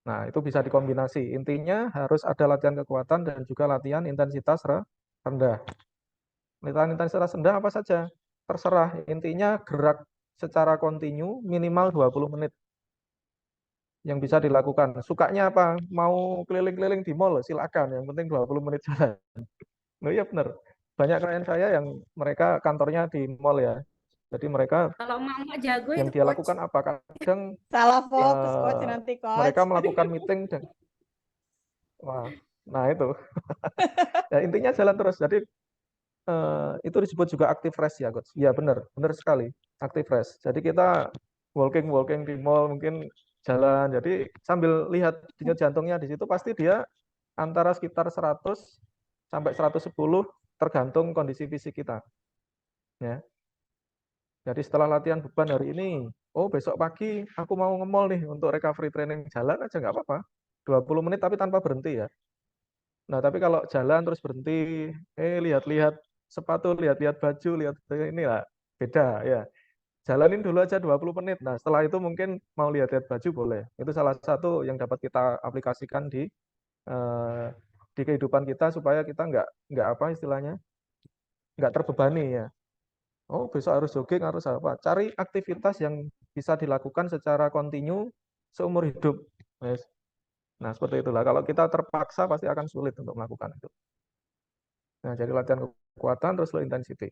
Nah, itu bisa dikombinasi. Intinya harus ada latihan kekuatan dan juga latihan intensitas rendah. Latihan intensitas rendah apa saja? Terserah, intinya gerak secara kontinu minimal 20 menit yang bisa dilakukan. Sukanya apa? Mau keliling-keliling di mall, silakan. Yang penting 20 menit jalan. Oh iya benar. Banyak klien saya yang mereka kantornya di mall ya. Jadi mereka
Kalau mama jago
yang
itu
dia
coach.
lakukan apa? Kadang
Salah fokus coach nanti
mereka
coach.
melakukan meeting dan wah, nah itu. Ya, intinya jalan terus. Jadi itu disebut juga active rest ya, coach. Ya benar, benar sekali. Active rest. Jadi kita walking di mall mungkin jalan. Jadi sambil lihat denyut jantungnya di situ pasti dia antara sekitar 100 sampai 110 tergantung kondisi fisik kita. Ya. Jadi setelah latihan beban hari ini, oh besok pagi aku mau nge-mall nih untuk recovery training, jalan aja nggak apa-apa. 20 menit tapi tanpa berhenti ya. Nah, tapi kalau jalan terus berhenti, lihat-lihat sepatu, lihat-lihat baju, lihat ini lah, beda ya. Jalanin dulu aja 20 menit. Nah, setelah itu mungkin mau lihat-lihat baju boleh. Itu salah satu yang dapat kita aplikasikan eh, di kehidupan kita supaya kita nggak apa istilahnya, nggak terbebani ya. Oh, besok harus jogging, harus apa? Cari aktivitas yang bisa dilakukan secara kontinu seumur hidup. Yes. Nah, seperti itulah. Kalau kita terpaksa pasti akan sulit untuk melakukan itu. Nah, jadi latihan kekuatan terus low intensity.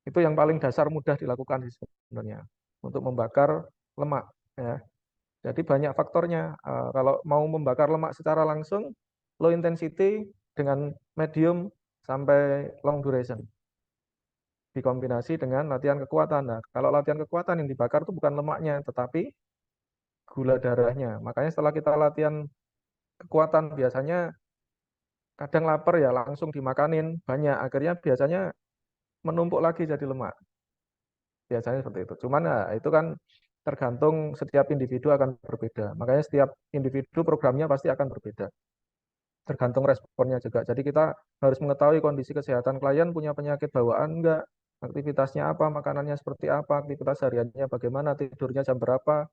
Itu yang paling dasar mudah dilakukan sebenarnya untuk membakar lemak. Ya. Jadi banyak faktornya. Kalau mau membakar lemak secara langsung, low intensity dengan medium sampai long duration. Dikombinasi dengan latihan kekuatan. Nah, kalau latihan kekuatan yang dibakar itu bukan lemaknya, tetapi gula darahnya. Makanya setelah kita latihan kekuatan biasanya kadang lapar ya langsung dimakanin banyak. Akhirnya biasanya menumpuk lagi jadi lemak. Biasanya seperti itu. Cuman ya, itu kan tergantung setiap individu akan berbeda. Makanya setiap individu programnya pasti akan berbeda. Tergantung responnya juga. Jadi kita harus mengetahui kondisi kesehatan klien, punya penyakit bawaan enggak, aktivitasnya apa, makanannya seperti apa, aktivitas hariannya bagaimana, tidurnya jam berapa,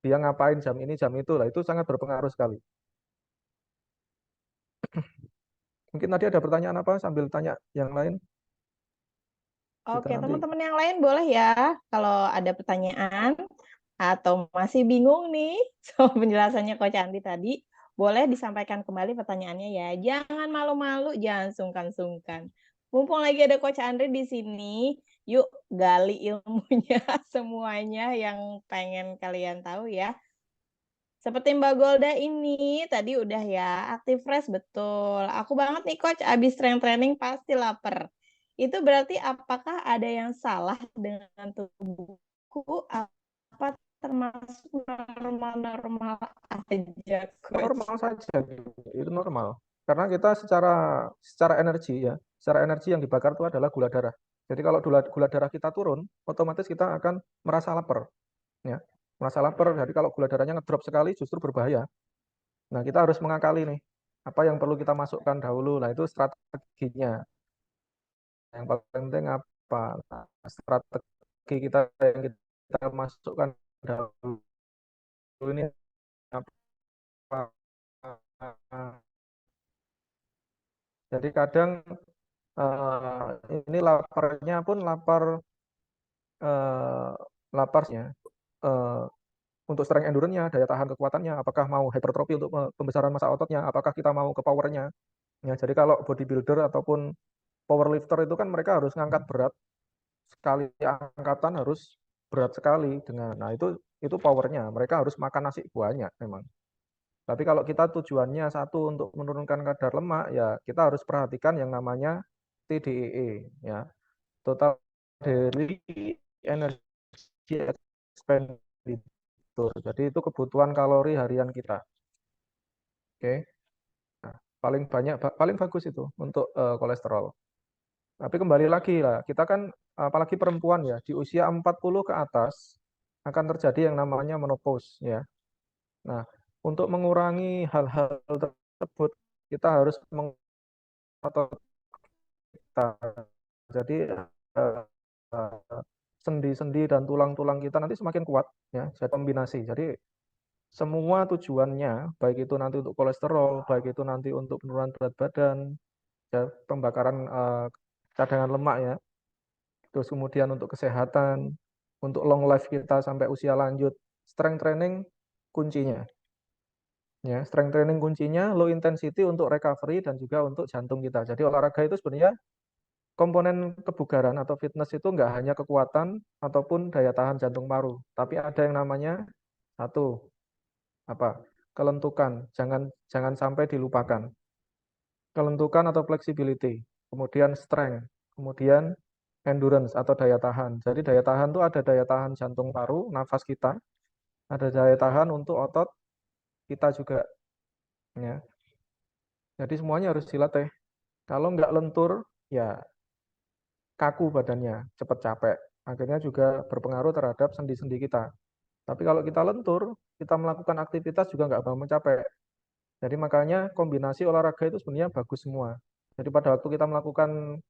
dia ngapain jam ini, jam itu. Lah, itu sangat berpengaruh sekali. Mungkin tadi ada pertanyaan apa sambil tanya yang lain?
Oke,
Kita nanti
teman-teman yang lain boleh ya kalau ada pertanyaan atau masih bingung nih soal penjelasannya Coach Andi tadi, boleh disampaikan kembali pertanyaannya ya. Jangan malu-malu, jangan sungkan-sungkan. Mumpung lagi ada Coach Andri di sini, yuk gali ilmunya semuanya yang pengen kalian tahu ya. Seperti Mbak Golda ini tadi udah ya, active rest betul. Aku banget nih Coach, abis strength training pasti lapar. Itu berarti apakah ada yang salah dengan tubuhku? Apa termasuk normal-normal aja, Coach.
Normal saja, itu normal. Karena kita secara energi ya, secara energi yang dibakar itu adalah gula darah. Jadi kalau gula darah kita turun, otomatis kita akan merasa lapar, ya, merasa lapar. Jadi kalau gula darahnya ngedrop sekali justru berbahaya. Nah, kita harus mengakali nih apa yang perlu kita masukkan dahulu. Nah, itu strateginya. Yang paling penting apa? Nah, strategi kita yang kita masukkan dahulu ini apa? Jadi kadang ini laparnya pun eh, laparnya eh, untuk strength endurance-nya, daya tahan kekuatannya, apakah mau hypertrophy untuk pembesaran massa ototnya, apakah kita mau ke powernya. Ya, jadi kalau bodybuilder ataupun powerlifter itu kan mereka harus ngangkat berat, sekali angkatan harus berat sekali dengan, nah itu powernya, mereka harus makan nasi banyak memang. Tapi kalau kita tujuannya satu untuk menurunkan kadar lemak, ya kita harus perhatikan yang namanya TDEE, ya, total daily energy expenditure. Jadi itu kebutuhan kalori harian kita. Oke. Nah, paling bagus itu untuk kolesterol. Tapi kembali lagi lah, kita kan apalagi perempuan ya, di usia 40 ke atas akan terjadi yang namanya menopause ya. Nah, untuk mengurangi hal-hal tersebut kita harus mengotot kita. Jadi sendi-sendi dan tulang-tulang kita nanti semakin kuat ya, jadi kombinasi. Jadi semua tujuannya, baik itu nanti untuk kolesterol, baik itu nanti untuk penurunan berat badan, ya, pembakaran cadangan lemak ya, terus kemudian untuk kesehatan, untuk long life kita sampai usia lanjut, strength training kuncinya. Ya, strength training kuncinya, low intensity untuk recovery dan juga untuk jantung kita. Jadi olahraga itu sebenarnya komponen kebugaran atau fitness itu nggak hanya kekuatan ataupun daya tahan jantung paru, tapi ada yang namanya satu apa? Kelentukan. Jangan sampai dilupakan. Kelentukan atau flexibility, kemudian strength, kemudian endurance atau daya tahan. Jadi daya tahan itu ada daya tahan jantung paru, nafas kita, ada daya tahan untuk otot kita juga. Ya. Jadi semuanya harus dilatih. Kalau nggak lentur, ya kaku badannya, cepat capek. Akhirnya juga berpengaruh terhadap sendi-sendi kita. Tapi kalau kita lentur, kita melakukan aktivitas juga nggak bakal mencapai. Jadi makanya kombinasi olahraga itu sebenarnya bagus semua. Jadi pada waktu kita melakukan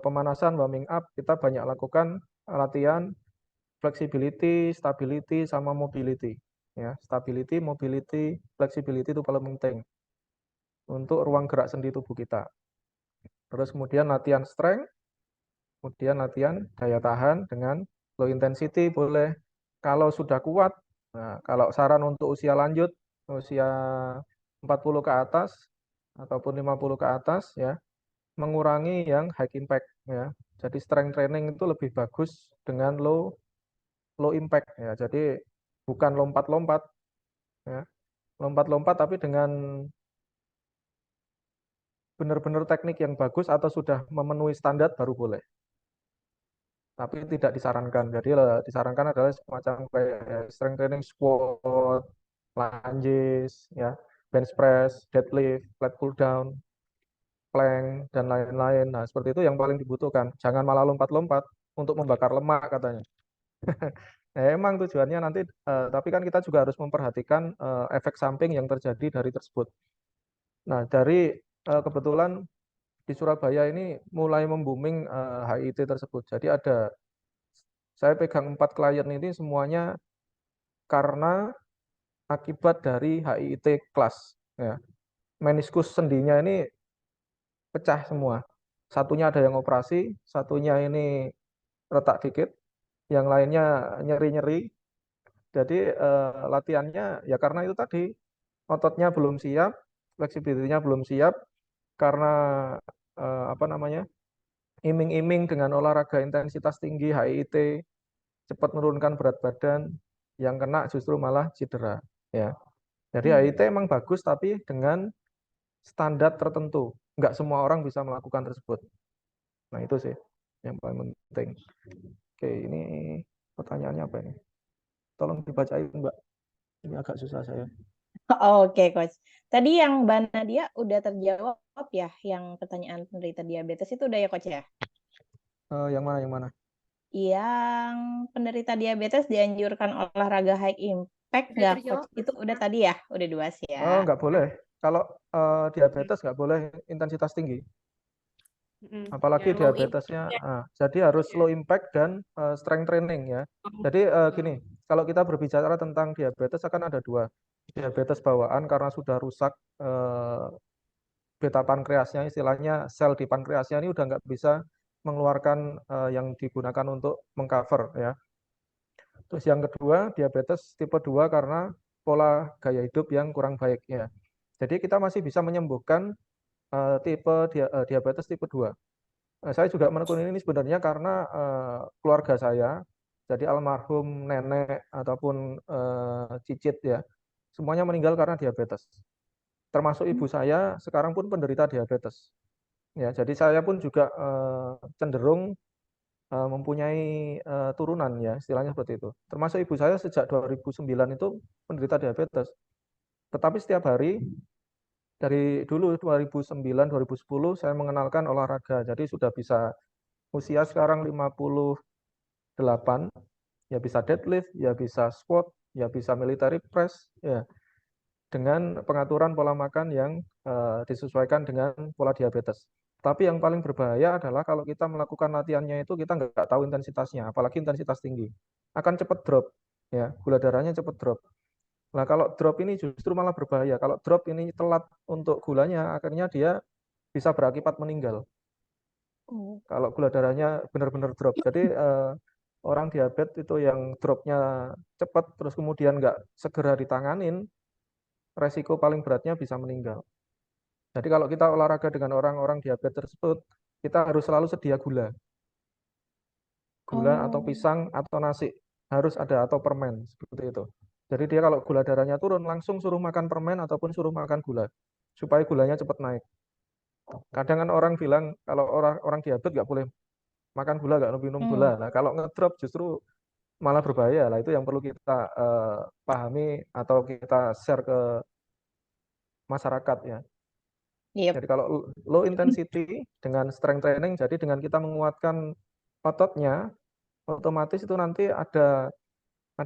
pemanasan, warming up, kita banyak lakukan latihan flexibility, stability, sama mobility. Ya, stability, mobility, flexibility itu paling penting untuk ruang gerak sendi tubuh kita. Terus kemudian latihan strength, kemudian latihan daya tahan dengan low intensity boleh. Kalau sudah kuat, nah kalau saran untuk usia lanjut, usia 40 ke atas ataupun 50 ke atas ya, mengurangi yang high impact ya. Jadi strength training itu lebih bagus dengan low impact ya. Jadi bukan lompat-lompat ya. Lompat-lompat tapi dengan benar-benar teknik yang bagus atau sudah memenuhi standar baru boleh. Tapi tidak disarankan. Jadi disarankan adalah semacam kayak strength training squat, lunges, ya, bench press, deadlift, flat pull down, plank dan lain-lain. Nah, seperti itu yang paling dibutuhkan. Jangan malah lompat-lompat untuk membakar lemak katanya. Nah, emang tujuannya nanti, tapi kan kita juga harus memperhatikan efek samping yang terjadi dari tersebut. Nah, dari kebetulan di Surabaya ini mulai membooming HIIT tersebut. Jadi saya pegang 4 klien ini semuanya karena akibat dari HIIT kelas. Ya. Meniskus sendinya ini pecah semua. Satunya ada yang operasi, satunya ini retak dikit, yang lainnya nyeri-nyeri. Jadi latihannya ya karena itu tadi ototnya belum siap, fleksibilitasnya belum siap karena apa namanya iming-iming dengan olahraga intensitas tinggi HIIT cepat menurunkan berat badan, yang kena justru malah cedera. Ya, jadi HIIT emang bagus tapi dengan standar tertentu. Nggak semua orang bisa melakukan tersebut. Nah itu sih yang paling penting. Oke, ini pertanyaannya apa ini? tolong dibacain Mbak. Ini agak susah saya.
Oke, Coach. Tadi yang Mbak Nadia udah terjawab ya, yang pertanyaan penderita diabetes itu udah ya, Coach ya?
Yang mana yang mana?
Yang penderita diabetes dianjurkan olahraga high impact
Udah
nggak,
terjawab,
Coach? Itu
Mas.
udah tadi ya? Udah 2 sih
Oh,
ya.
nggak boleh. Kalau diabetes nggak boleh intensitas tinggi. Apalagi
Ya, low
diabetesnya,
impact.
jadi harus low impact dan strength training ya. Jadi gini, kalau kita berbicara tentang diabetes akan ada dua. Diabetes bawaan karena sudah rusak beta pankreasnya, istilahnya sel di pankreasnya ini udah nggak bisa mengeluarkan yang digunakan untuk mengcover ya. Terus yang kedua, diabetes tipe 2 karena pola gaya hidup yang kurang baik ya. Jadi kita masih bisa menyembuhkan diabetes tipe 2. Saya juga menekuni ini sebenarnya karena keluarga saya, jadi almarhum nenek ataupun cicit ya, semuanya meninggal karena diabetes. Termasuk ibu saya sekarang pun penderita diabetes. Ya, jadi saya pun juga cenderung mempunyai turunan ya, istilahnya seperti itu. Termasuk ibu saya sejak 2009 itu penderita diabetes. Tetapi setiap hari dari dulu 2009 2010 saya mengenalkan olahraga. Jadi sudah bisa usia sekarang 58, ya bisa deadlift, ya bisa squat, ya bisa military press ya. Dengan pengaturan pola makan yang disesuaikan dengan pola diabetes. Tapi yang paling berbahaya adalah kalau kita melakukan latihannya itu kita nggak tahu intensitasnya, apalagi intensitas tinggi. Akan cepat drop, ya, gula darahnya cepat drop. Nah, kalau drop ini justru malah berbahaya. Kalau drop ini telat untuk gulanya, akhirnya dia bisa berakibat meninggal. Kalau gula darahnya benar-benar drop. Jadi orang diabetes itu yang dropnya cepat, terus kemudian nggak segera ditanganin, resiko paling beratnya bisa meninggal. Jadi kalau kita olahraga dengan orang-orang diabetes tersebut, kita harus selalu sedia gula. Gula atau pisang atau nasi harus ada, atau permen seperti itu. Jadi dia kalau gula darahnya turun langsung suruh makan permen ataupun suruh makan gula supaya gulanya cepat naik. Kadang kan orang bilang kalau orang diabetes nggak boleh makan gula, nggak minum gula. Nah kalau ngedrop justru malah berbahaya. Lah itu yang perlu kita pahami atau kita share ke masyarakat ya.
Yep.
Jadi kalau low intensity dengan strength training, jadi dengan kita menguatkan ototnya, otomatis itu nanti ada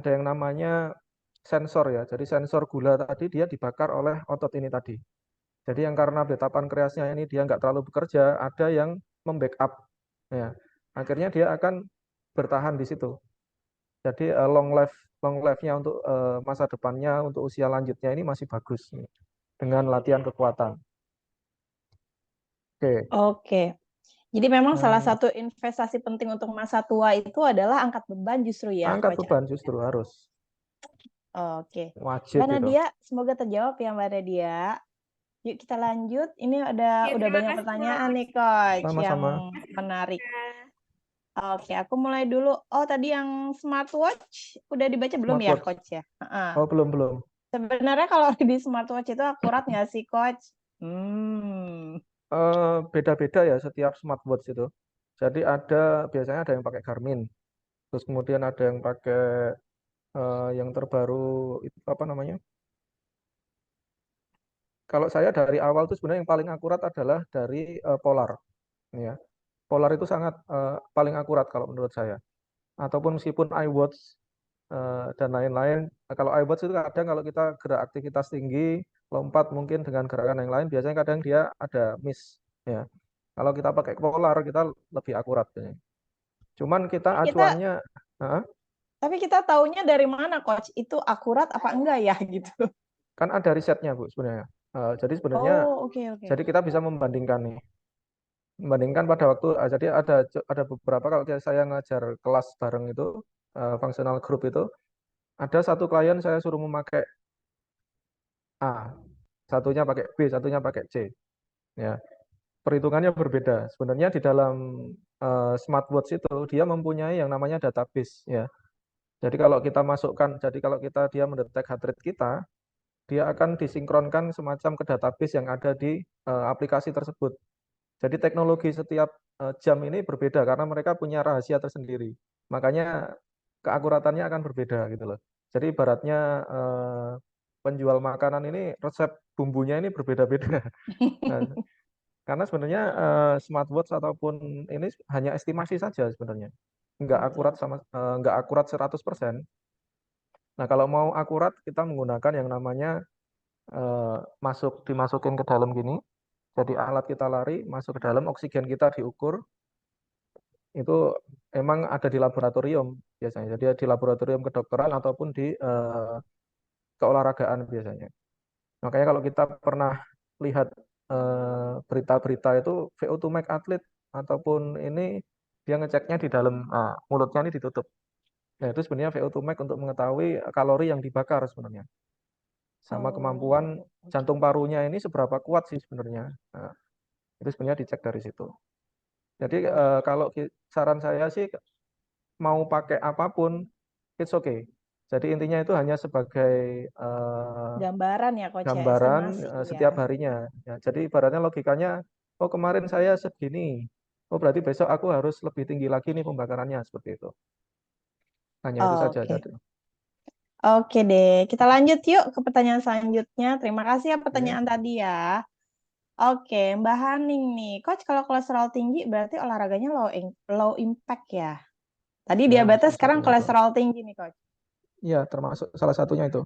yang namanya sensor ya. Jadi sensor gula tadi dia dibakar oleh otot ini tadi. Jadi yang karena beta pankreasnya ini dia nggak terlalu bekerja, ada yang membackup. Ya. Akhirnya dia akan bertahan di situ. Jadi long life-nya untuk masa depannya, untuk usia lanjutnya ini masih bagus dengan latihan kekuatan.
Oke. Jadi memang salah satu investasi penting untuk masa tua itu adalah angkat beban justru ya,
angkat
Coach?
beban justru harus.
Oke.
Wajib
Mbak
itu.
Nadia, semoga terjawab ya Mbak Nadia. Yuk kita lanjut. Ini
Ya,
udah
terima
banyak
kasih,
pertanyaan
Coach.
nih, Coach, yang
Sama-sama.
menarik. Oke, aku mulai dulu. Oh, tadi yang smartwatch udah dibaca belum ya,
Smartwatch.
Coach ya?
Oh, belum.
Sebenarnya kalau di smartwatch itu akurat nggak sih, Coach?
Beda-beda ya setiap smartwatch itu. Jadi biasanya ada yang pakai Garmin, terus kemudian ada yang pakai yang terbaru itu apa namanya? Kalau saya dari awal tuh sebenarnya yang paling akurat adalah dari Polar, ya. Polar itu sangat paling akurat kalau menurut saya. Ataupun meskipun iWatch dan lain-lain. Kalau iWatch itu kadang kalau kita gerak aktivitas tinggi, lompat mungkin dengan gerakan yang lain, biasanya kadang dia ada miss, ya. Kalau kita pakai Polar kita lebih akurat. Cuman kita acuannya,
Tapi kita taunya dari mana, Coach? Itu akurat apa enggak ya gitu?
kan ada risetnya Bu sebenarnya. Jadi sebenarnya,
oke.
jadi kita bisa membandingkan nih. Membandingkan pada waktu, jadi ada beberapa kalau saya ngajar kelas bareng itu, functional group itu, ada satu klien saya suruh memakai A, satunya pakai B, satunya pakai C. Ya, perhitungannya berbeda. Sebenarnya di dalam smartwatch itu dia mempunyai yang namanya database ya. Jadi kalau kita masukkan, jadi kalau dia mendetek heart rate kita, dia akan disinkronkan semacam ke database yang ada di aplikasi tersebut. Jadi teknologi setiap jam ini berbeda karena mereka punya rahasia tersendiri. Makanya keakuratannya akan berbeda gitu loh. Jadi ibaratnya penjual makanan ini resep bumbunya ini berbeda-beda. Nah, karena sebenarnya smartwatch ataupun ini hanya estimasi saja sebenarnya. Nggak akurat nggak akurat 100%. Nah, kalau mau akurat kita menggunakan yang namanya dimasukin ke dalam gini. Jadi alat kita lari, masuk ke dalam, oksigen kita diukur. Itu emang ada di laboratorium biasanya. Jadi di laboratorium kedokteran ataupun di keolahragaan biasanya. Makanya kalau kita pernah lihat berita-berita itu VO2 max atlet ataupun ini dia ngeceknya di dalam mulutnya ini ditutup. Nah, itu sebenarnya VO2 max untuk mengetahui kalori yang dibakar sebenarnya. Sama kemampuan jantung parunya ini seberapa kuat sih sebenarnya. Nah, itu sebenarnya dicek dari situ. Jadi kalau saran saya sih mau pakai apapun, it's okay. Jadi intinya itu hanya sebagai
Gambaran ya Coach ya,
gambaran
estimasi
setiap
ya.
harinya. Ya, jadi ibaratnya logikanya, oh kemarin saya segini, oh berarti besok aku harus lebih tinggi lagi nih pembakarannya seperti itu. Hanya itu saja.
Oke.
Jadi.
Oke deh, kita lanjut yuk ke pertanyaan selanjutnya. Terima kasih ya pertanyaan tadi ya. Oke, Mbak Haning nih. Coach, kalau kolesterol tinggi berarti olahraganya low impact ya? Tadi
Ya,
diabetes,
salah
sekarang
satunya itu.
kolesterol tinggi nih, Coach.
Ya, termasuk salah satunya itu.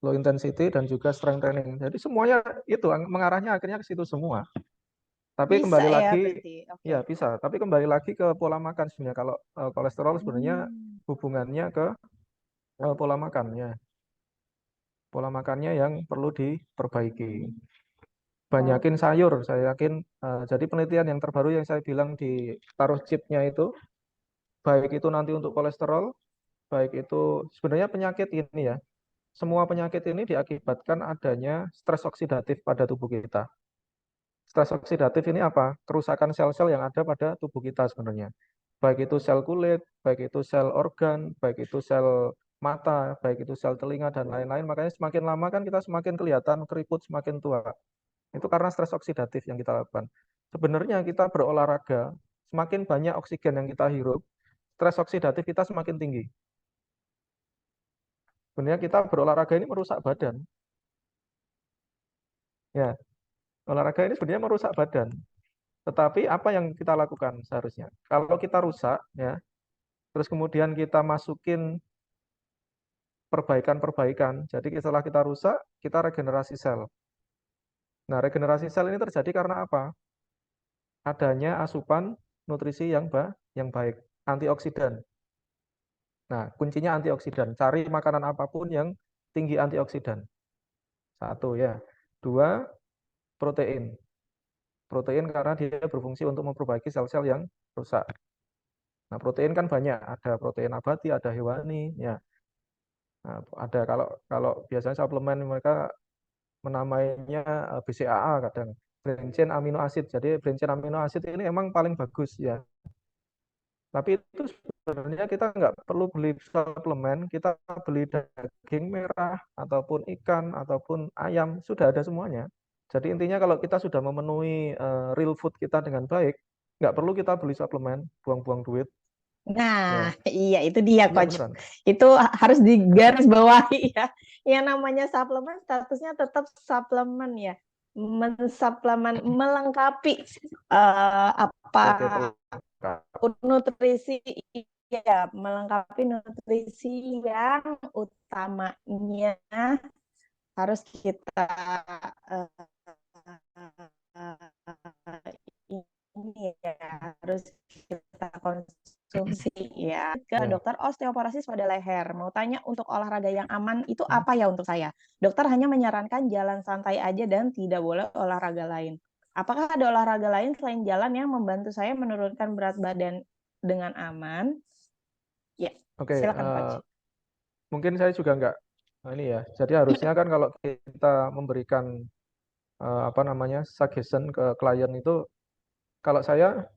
Low intensity dan juga strength training. Jadi semuanya itu mengarahnya akhirnya ke situ semua. Tapi
Bisa
kembali
ya
lagi,
berarti. Oke.
ya bisa. Tapi kembali lagi ke pola makan sebenarnya. Kalau kolesterol sebenarnya hubungannya ke pola makan ya. Pola makannya yang perlu diperbaiki. Banyakin sayur, saya yakin. Jadi penelitian yang terbaru yang saya bilang di taruh chipnya itu, baik itu nanti untuk kolesterol, baik itu sebenarnya penyakit ini ya. Semua penyakit ini diakibatkan adanya stres oksidatif pada tubuh kita. Stres oksidatif ini apa? Kerusakan sel-sel yang ada pada tubuh kita sebenarnya. Baik itu sel kulit, baik itu sel organ, baik itu sel mata, baik itu sel telinga, dan lain-lain. Makanya semakin lama kan kita semakin kelihatan keriput, semakin tua. Itu karena stres oksidatif yang kita lakukan. Sebenarnya kita berolahraga, semakin banyak oksigen yang kita hirup, stres oksidatif kita semakin tinggi. Sebenarnya kita berolahraga ini merusak badan. Ya, olahraga ini sebenarnya merusak badan. Tetapi apa yang kita lakukan seharusnya? Kalau kita rusak, ya, terus kemudian kita masukin perbaikan-perbaikan. Jadi setelah kita rusak, kita regenerasi sel. Nah, regenerasi sel ini terjadi karena apa? Adanya asupan nutrisi yang baik, antioksidan. Nah, kuncinya antioksidan. Cari makanan apapun yang tinggi antioksidan. Satu ya. Dua, protein. Protein karena dia berfungsi untuk memperbaiki sel-sel yang rusak. Nah, protein kan banyak. Ada protein nabati, ada hewani. Ya. Nah, ada kalau biasanya suplemen mereka menamainya BCAA kadang. Branched amino acid. Jadi branched amino acid ini emang paling bagus ya. Tapi itu sebenarnya kita nggak perlu beli suplemen, kita beli daging merah, ataupun ikan, ataupun ayam, sudah ada semuanya. Jadi intinya kalau kita sudah memenuhi real food kita dengan baik, nggak perlu kita beli suplemen, buang-buang duit.
Nah,
Ya.
iya itu dia,
Iya
Coach.
beneran.
Itu harus digarisbawahi ya. Yang namanya suplemen statusnya tetap suplemen ya. Mensuplemen, melengkapi apa
Sebagai pelengkap.
nutrisi, ya, melengkapi nutrisi yang utamanya harus kita ini ya, harus kita konsumsi ya. Ke
Ya.
dokter osteoporosis pada leher. Mau tanya untuk olahraga yang aman itu apa ya untuk saya? Dokter hanya menyarankan jalan santai aja dan tidak boleh olahraga lain. Apakah ada olahraga lain selain jalan yang membantu saya menurunkan berat badan dengan aman? Ya,
Oke,
silakan Coach.
mungkin saya juga nggak ini ya. Jadi harusnya kan kalau kita memberikan apa namanya suggestion ke klien itu, kalau saya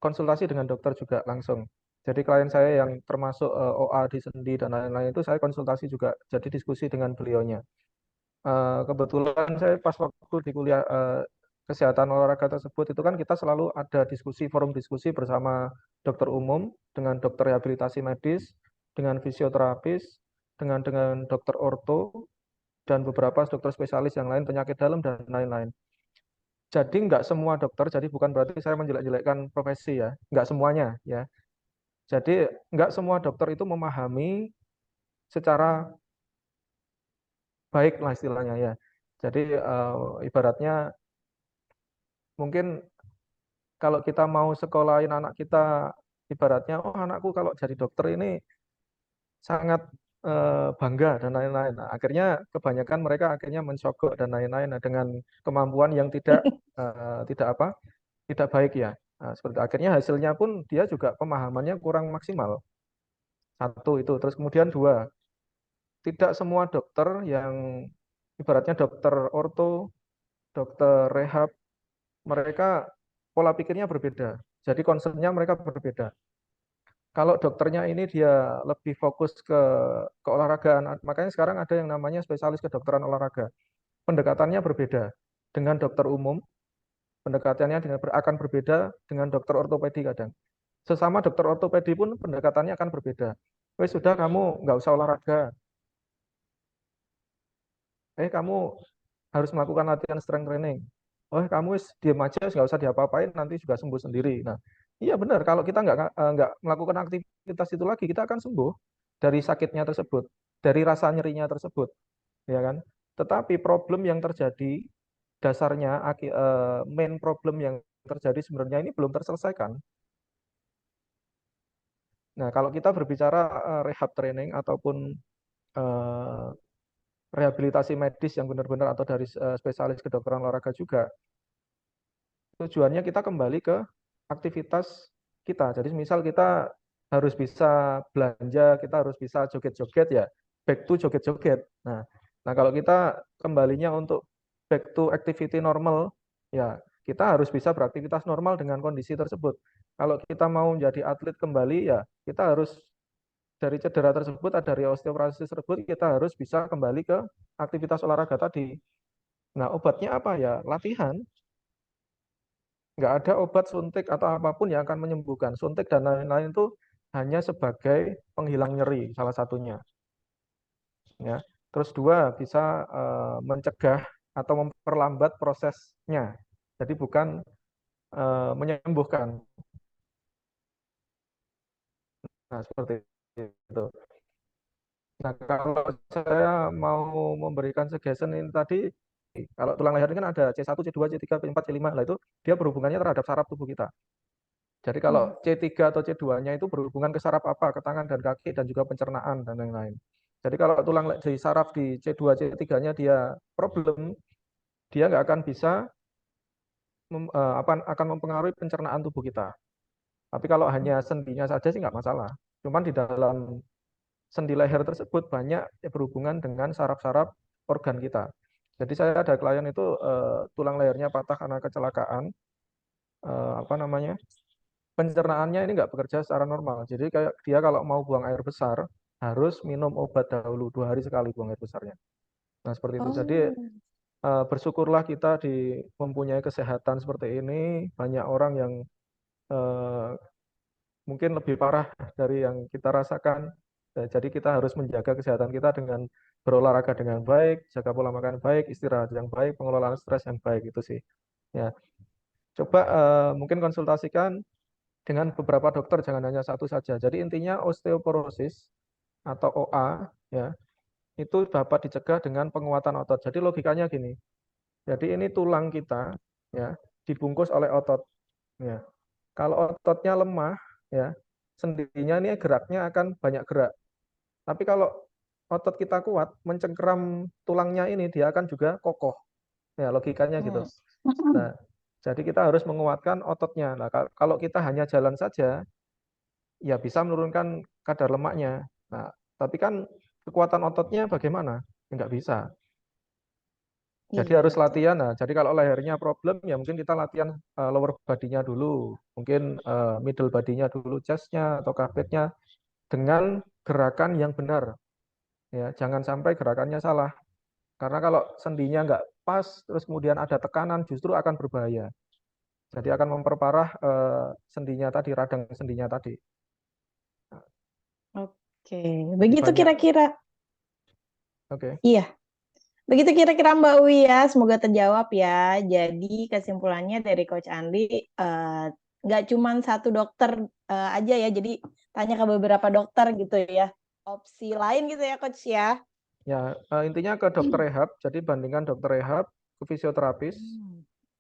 konsultasi dengan dokter juga langsung. Jadi klien saya yang termasuk OA di sendi dan lain-lain itu saya konsultasi juga, jadi diskusi dengan beliaunya. Kebetulan saya pas waktu di kuliah kesehatan olahraga tersebut itu kan kita selalu ada diskusi, forum diskusi bersama dokter umum, dengan dokter rehabilitasi medis, dengan fisioterapis, dengan dokter orto dan beberapa dokter spesialis yang lain, penyakit dalam dan lain-lain. Jadi nggak semua dokter, jadi bukan berarti saya menjelek-jelekkan profesi ya, nggak semuanya ya. Jadi nggak semua dokter itu memahami secara baik lah istilahnya ya. Jadi ibaratnya mungkin kalau kita mau sekolahin anak kita, ibaratnya oh anakku kalau jadi dokter ini sangat bangga dan lain-lain. Nah, akhirnya kebanyakan mereka akhirnya mensogok dan lain-lain dengan kemampuan yang tidak apa tidak baik ya. Nah, seperti akhirnya hasilnya pun dia juga pemahamannya kurang maksimal. Satu itu, terus kemudian dua, tidak semua dokter yang ibaratnya dokter orto, dokter rehab, mereka pola pikirnya berbeda. Jadi concernnya mereka berbeda. Kalau dokternya ini dia lebih fokus ke keolahragaan, makanya sekarang ada yang namanya spesialis kedokteran olahraga. Pendekatannya berbeda dengan dokter umum, pendekatannya akan berbeda dengan dokter ortopedi kadang. Sesama dokter ortopedi pun pendekatannya akan berbeda. Wes sudah kamu nggak usah olahraga, kamu harus melakukan latihan strength training. Oh, kamu diam aja, nggak usah diapa-apain, nanti juga sembuh sendiri. Nah, iya benar. Kalau kita nggak melakukan aktivitas itu lagi, kita akan sembuh dari sakitnya tersebut, dari rasa nyerinya tersebut, ya kan? Tetapi problem yang terjadi dasarnya, main problem yang terjadi sebenarnya ini belum terselesaikan. Nah, kalau kita berbicara rehab training ataupun rehabilitasi medis yang benar-benar atau dari spesialis kedokteran olahraga juga, tujuannya kita kembali ke aktivitas kita. Jadi misal kita harus bisa belanja, kita harus bisa joget-joget ya, back to joget-joget. Nah, kalau kita kembalinya untuk back to activity normal, ya kita harus bisa beraktivitas normal dengan kondisi tersebut. Kalau kita mau menjadi atlet kembali, ya kita harus dari cedera tersebut, dari osteoporosis tersebut, kita harus bisa kembali ke aktivitas olahraga tadi. Nah, obatnya apa ya? Latihan. Nggak ada obat suntik atau apapun yang akan menyembuhkan. Suntik dan lain-lain itu hanya sebagai penghilang nyeri, salah satunya. Ya. Terus dua, bisa mencegah atau memperlambat prosesnya. Jadi bukan menyembuhkan. Nah, seperti itu. Nah, kalau saya mau memberikan suggestion ini tadi, kalau tulang leher ini kan ada C1, C2, C3, C4, C5, lah itu dia berhubungannya terhadap saraf tubuh kita. Jadi kalau C3 atau C2-nya itu berhubungan ke saraf apa, ke tangan dan kaki dan juga pencernaan dan lain-lain. Jadi kalau tulang di saraf di C2, C3-nya dia problem, dia nggak akan bisa akan mempengaruhi pencernaan tubuh kita. Tapi kalau hanya sendinya saja sih nggak masalah. Cuman di dalam sendi leher tersebut banyak berhubungan dengan saraf-saraf organ kita. Jadi saya ada klien itu tulang lehernya patah karena kecelakaan, pencernaannya ini nggak bekerja secara normal. Jadi kayak dia kalau mau buang air besar harus minum obat dahulu 2 hari sekali buang air besarnya. Nah seperti itu. Jadi bersyukurlah kita mempunyai kesehatan seperti ini. Banyak orang yang mungkin lebih parah dari yang kita rasakan. Jadi kita harus menjaga kesehatan kita dengan berolahraga dengan baik, jaga pola makan baik, istirahat yang baik, pengelolaan stres yang baik itu sih. Ya, coba mungkin konsultasikan dengan beberapa dokter, jangan hanya satu saja. Jadi intinya osteoporosis atau OA ya itu dapat dicegah dengan penguatan otot. Jadi logikanya gini. Jadi ini tulang kita ya dibungkus oleh otot. Ya. Kalau ototnya lemah ya sendinya ini geraknya akan banyak gerak. Tapi kalau otot kita kuat, mencengkeram tulangnya ini dia akan juga kokoh. Ya, logikanya gitu. Nah, jadi kita harus menguatkan ototnya. Nah, kalau kita hanya jalan saja, ya bisa menurunkan kadar lemaknya. Nah, tapi kan kekuatan ototnya bagaimana? Enggak bisa. Jadi harus latihan. Nah, jadi kalau lehernya problem, ya mungkin kita latihan lower body-nya dulu. Mungkin middle body-nya dulu, chest-nya atau kapitnya dengan gerakan yang benar. Ya, jangan sampai gerakannya salah. Karena kalau sendinya nggak pas, terus kemudian ada tekanan, justru akan berbahaya. Jadi akan memperparah sendinya tadi, radang sendinya tadi.
Oke, begitu
banyak.
kira-kira.
Oke.
Iya, begitu kira-kira Mbak Uwi ya, semoga terjawab ya. Jadi kesimpulannya dari Coach Andi, nggak cuma satu dokter aja ya, jadi tanya ke beberapa dokter gitu ya. Opsi lain gitu ya Coach ya.
Ya, intinya ke dokter rehab. Jadi bandingkan dokter rehab ke fisioterapis.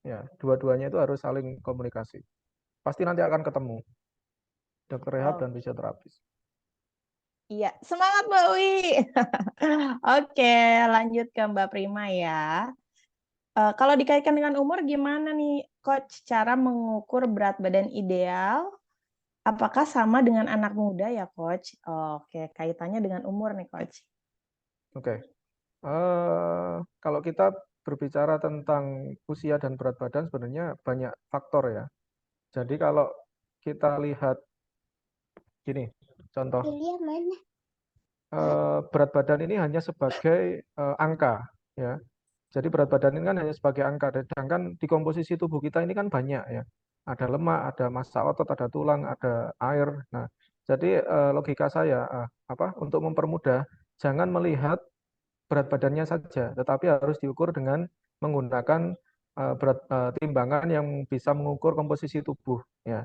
Ya, dua-duanya itu harus saling komunikasi. Pasti nanti akan ketemu dokter rehab dan fisioterapis.
Iya, semangat Mbak Uwi. Oke, lanjut ke Mbak Prima ya. Kalau dikaitkan dengan umur, gimana nih Coach cara mengukur berat badan ideal? Apakah sama dengan anak muda ya Coach? Oke, kaitannya dengan umur nih Coach.
Oke. Kalau kita berbicara tentang usia dan berat badan sebenarnya banyak faktor ya. Jadi kalau kita lihat gini, contoh berat badan ini hanya sebagai angka ya. Jadi berat badan ini kan hanya sebagai angka, sedangkan di komposisi tubuh kita ini kan banyak ya. Ada lemak, ada massa otot, ada tulang, ada air. Nah, jadi logika saya untuk mempermudah, jangan melihat berat badannya saja, tetapi harus diukur dengan menggunakan timbangan yang bisa mengukur komposisi tubuh ya.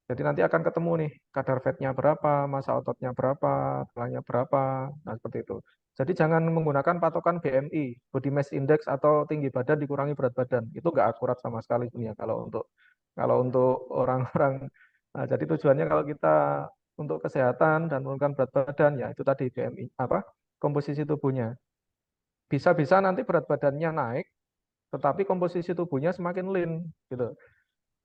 Jadi nanti akan ketemu nih kadar fatnya berapa, massa ototnya berapa, tulangnya berapa, nah seperti itu. Jadi jangan menggunakan patokan BMI, body mass index atau tinggi badan dikurangi berat badan. Itu nggak akurat sama sekali dunia kalau untuk orang-orang. Nah, jadi tujuannya kalau kita untuk kesehatan dan menurunkan berat badan ya itu tadi BMI komposisi tubuhnya. Bisa-bisa nanti berat badannya naik, tetapi komposisi tubuhnya semakin lean gitu.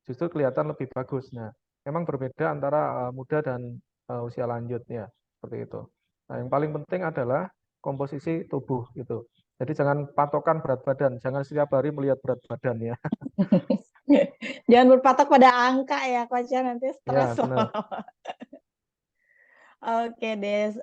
Justru kelihatan lebih bagus. Nah, memang berbeda antara muda dan usia lanjut ya, seperti itu. Nah, yang paling penting adalah komposisi tubuh gitu. Jadi jangan patokan berat badan, jangan setiap hari melihat berat badan ya.
Jangan berpatok pada angka ya Coach ya, nanti stres.
Ya, benar.
Oke Des,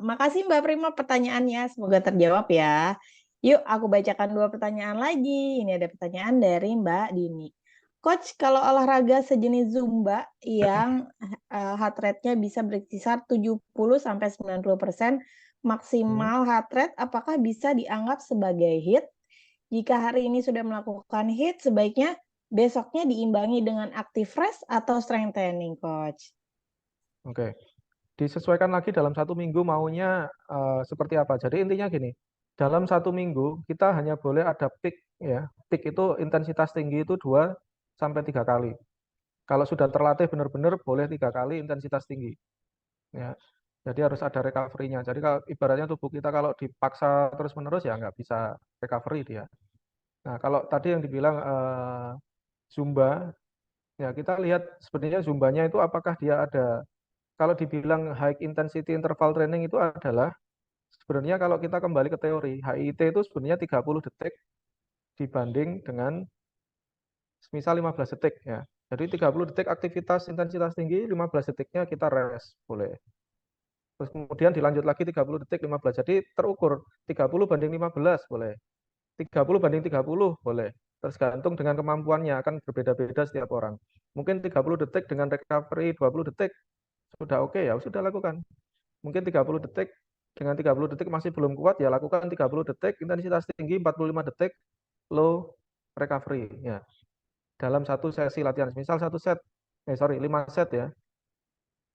makasih Mbak Prima pertanyaannya, semoga terjawab ya. Yuk aku bacakan 2 pertanyaan lagi. Ini ada pertanyaan dari Mbak Dini. Coach, kalau olahraga sejenis Zumba yang heart rate-nya bisa berkisar 70-90% maksimal heart rate, apakah bisa dianggap sebagai HIIT? Jika hari ini sudah melakukan HIIT, sebaiknya besoknya diimbangi dengan active rest atau strength training, Coach?
Oke. Disesuaikan lagi dalam 1 minggu maunya seperti apa. Jadi intinya gini, dalam 1 minggu kita hanya boleh ada peak ya. Peak itu intensitas tinggi itu 2-3 kali. Kalau sudah terlatih benar-benar boleh 3 kali intensitas tinggi. Ya. Jadi harus ada recovery-nya. Jadi kalau ibaratnya tubuh kita kalau dipaksa terus-menerus ya nggak bisa recovery dia. Nah, kalau tadi yang dibilang Zumba, ya kita lihat sebenarnya Zumbanya itu apakah dia ada. Kalau dibilang high intensity interval training itu adalah sebenarnya kalau kita kembali ke teori, HIIT itu sebenarnya 30 detik dibanding dengan misal 15 detik ya. Jadi 30 detik aktivitas intensitas tinggi, 15 detiknya kita rest, boleh. Terus kemudian dilanjut lagi 30 detik, 15. Jadi terukur 30 banding 15 boleh. 30 banding 30 boleh. Tergantung dengan kemampuannya akan berbeda-beda setiap orang. Mungkin 30 detik dengan recovery 20 detik sudah oke ya, sudah lakukan. Mungkin 30 detik dengan 30 detik masih belum kuat ya lakukan 30 detik intensitas tinggi 45 detik low recovery ya. Dalam satu sesi latihan, misal 5 set ya.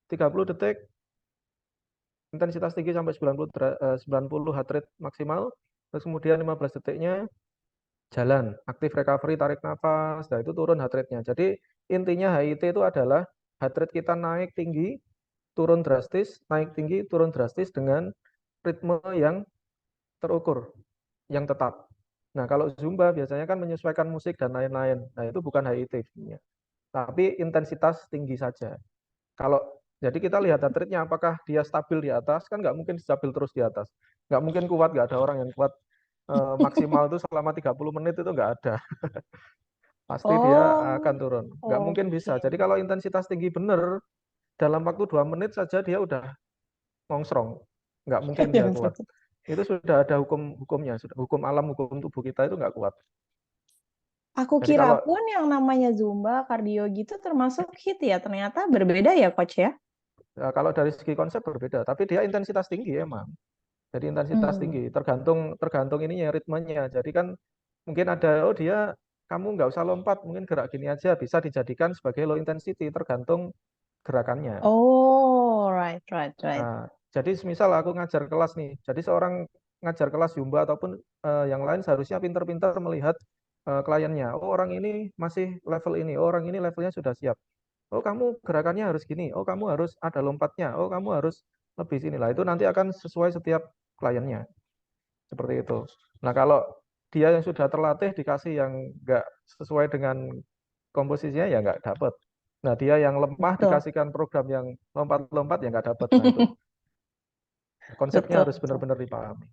30 detik intensitas tinggi sampai 90 heart rate maksimal, terus kemudian 15 detiknya jalan, aktif recovery, tarik nafas, nah itu turun heart rate-nya. Jadi intinya HIIT itu adalah heart rate kita naik tinggi, turun drastis, naik tinggi, turun drastis dengan ritme yang terukur, yang tetap. Nah kalau Zumba biasanya kan menyesuaikan musik dan lain-lain, nah itu bukan HIIT, tapi intensitas tinggi saja. Jadi kita lihat heart rate-nya apakah dia stabil di atas, kan nggak mungkin stabil terus di atas. Nggak mungkin kuat, nggak ada orang yang kuat maksimal itu selama 30 menit itu nggak ada. Pasti dia akan turun. Nggak mungkin bisa. Jadi kalau intensitas tinggi benar, dalam waktu 2 menit saja dia udah ngongsrong. Nggak mungkin dia kuat. Itu sudah ada hukumnya. Hukum alam, hukum tubuh kita itu nggak kuat.
Aku
Jadi
kira
kalau
pun yang namanya Zumba, kardio gitu termasuk HIIT ya. Ternyata berbeda ya Coach ya?
kalau dari segi konsep berbeda, tapi dia intensitas tinggi emang. Jadi intensitas tinggi, tergantung ininya, ritmenya. Jadi kan mungkin ada, oh dia kamu nggak usah lompat, mungkin gerak gini aja bisa dijadikan sebagai low intensity, tergantung gerakannya.
Oh, right.
Nah, jadi semisal aku ngajar kelas nih, jadi seorang ngajar kelas Zumba ataupun yang lain seharusnya pintar-pintar melihat kliennya. Oh orang ini masih level ini, oh orang ini levelnya sudah siap. Oh kamu gerakannya harus gini, oh kamu harus ada lompatnya, oh kamu harus lebih sini lah. Itu nanti akan sesuai setiap kliennya, seperti itu. Nah kalau dia yang sudah terlatih dikasih yang nggak sesuai dengan komposisinya ya nggak dapat. Nah dia yang lemah
Betul.
dikasihkan program yang lompat-lompat ya nggak dapat. Nah itu konsepnya harus
Betul.
benar-benar dipahami.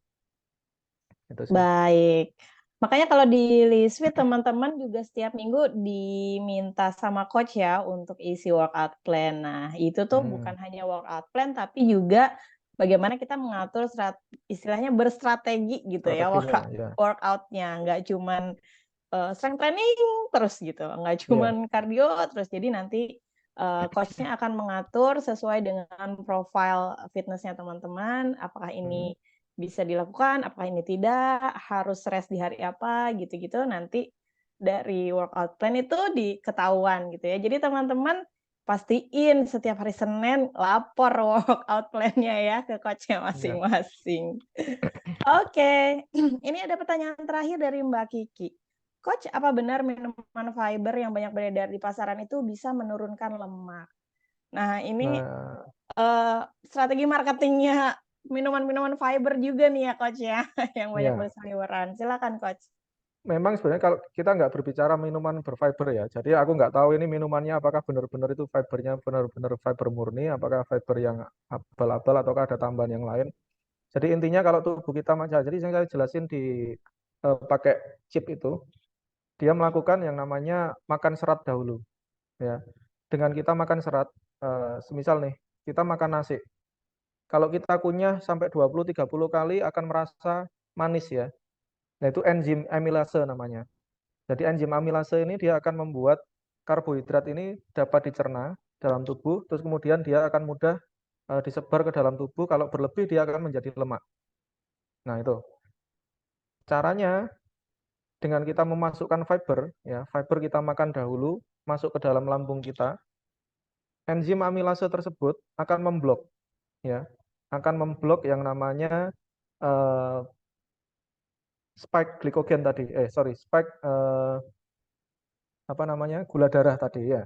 Itu sih.
Baik. Makanya kalau di Liswit teman-teman juga setiap minggu diminta sama coach ya untuk isi workout plan. Nah, itu tuh bukan hanya workout plan tapi juga bagaimana kita mengatur istilahnya berstrategi gitu ya
Strateginya ya.
workoutnya. Nggak cuman strength training terus gitu, nggak
Iya.
cuman cardio terus. Jadi nanti coachnya akan mengatur sesuai dengan profile fitnessnya teman-teman, apakah ini bisa dilakukan, apakah ini tidak, harus rest di hari apa, gitu-gitu. Nanti dari workout plan itu diketahuan gitu ya. Jadi teman-teman pastiin setiap hari Senin lapor workout plan-nya ya ke coach-nya
Iya.
masing-masing. Oke, ini ada pertanyaan terakhir dari Mbak Kiki. Coach, apa benar minuman fiber yang banyak beredar di pasaran itu bisa menurunkan lemak? Nah, ini
Nah,
strategi marketingnya minuman-minuman fiber juga nih ya, Coach ya, yang banyak
iya.
berseliweran. Silakan, Coach.
Memang sebenarnya kalau kita nggak berbicara minuman berfiber ya, jadi aku nggak tahu ini minumannya apakah benar-benar itu fibernya benar-benar fiber murni, apakah fiber yang abal-abal ataukah ada tambahan yang lain. Jadi intinya kalau tubuh kita macam, jadi saya jelasin di pakai chip itu, dia melakukan yang namanya makan serat dahulu, ya. Dengan kita makan serat, semisal nih, kita makan nasi. Kalau kita kunyah sampai 20-30 kali akan merasa manis ya. Nah itu enzim amilase namanya. Jadi enzim amilase ini dia akan membuat karbohidrat ini dapat dicerna dalam tubuh, terus kemudian dia akan mudah disebar ke dalam tubuh. Kalau berlebih dia akan menjadi lemak. Nah itu caranya dengan kita memasukkan fiber, ya fiber kita makan dahulu masuk ke dalam lambung kita. Enzim amilase tersebut akan memblok, ya, akan memblok yang namanya eh, spike glikogen tadi, spike apa namanya gula darah tadi ya.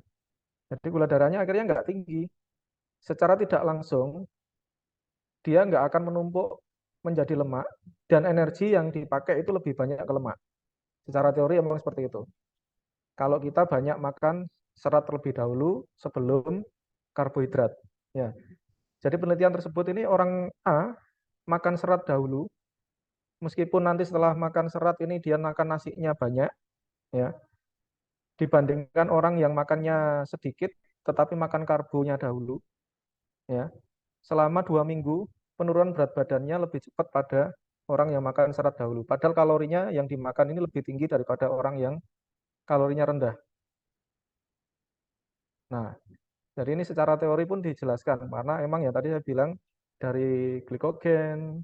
Jadi gula darahnya akhirnya nggak tinggi. Secara tidak langsung dia nggak akan menumpuk menjadi lemak dan energi yang dipakai itu lebih banyak ke lemak. Secara teori memang seperti itu. Kalau kita banyak makan serat terlebih dahulu sebelum karbohidrat. Ya. Jadi penelitian tersebut ini orang A makan serat dahulu, meskipun nanti setelah makan serat ini dia makan nasinya banyak, ya, dibandingkan orang yang makannya sedikit tetapi makan karbonya dahulu, ya. Selama 2 minggu penurunan berat badannya lebih cepat pada orang yang makan serat dahulu. Padahal kalorinya yang dimakan ini lebih tinggi daripada orang yang kalorinya rendah. Nah, jadi ini secara teori pun dijelaskan karena emang ya tadi saya bilang dari glikogen,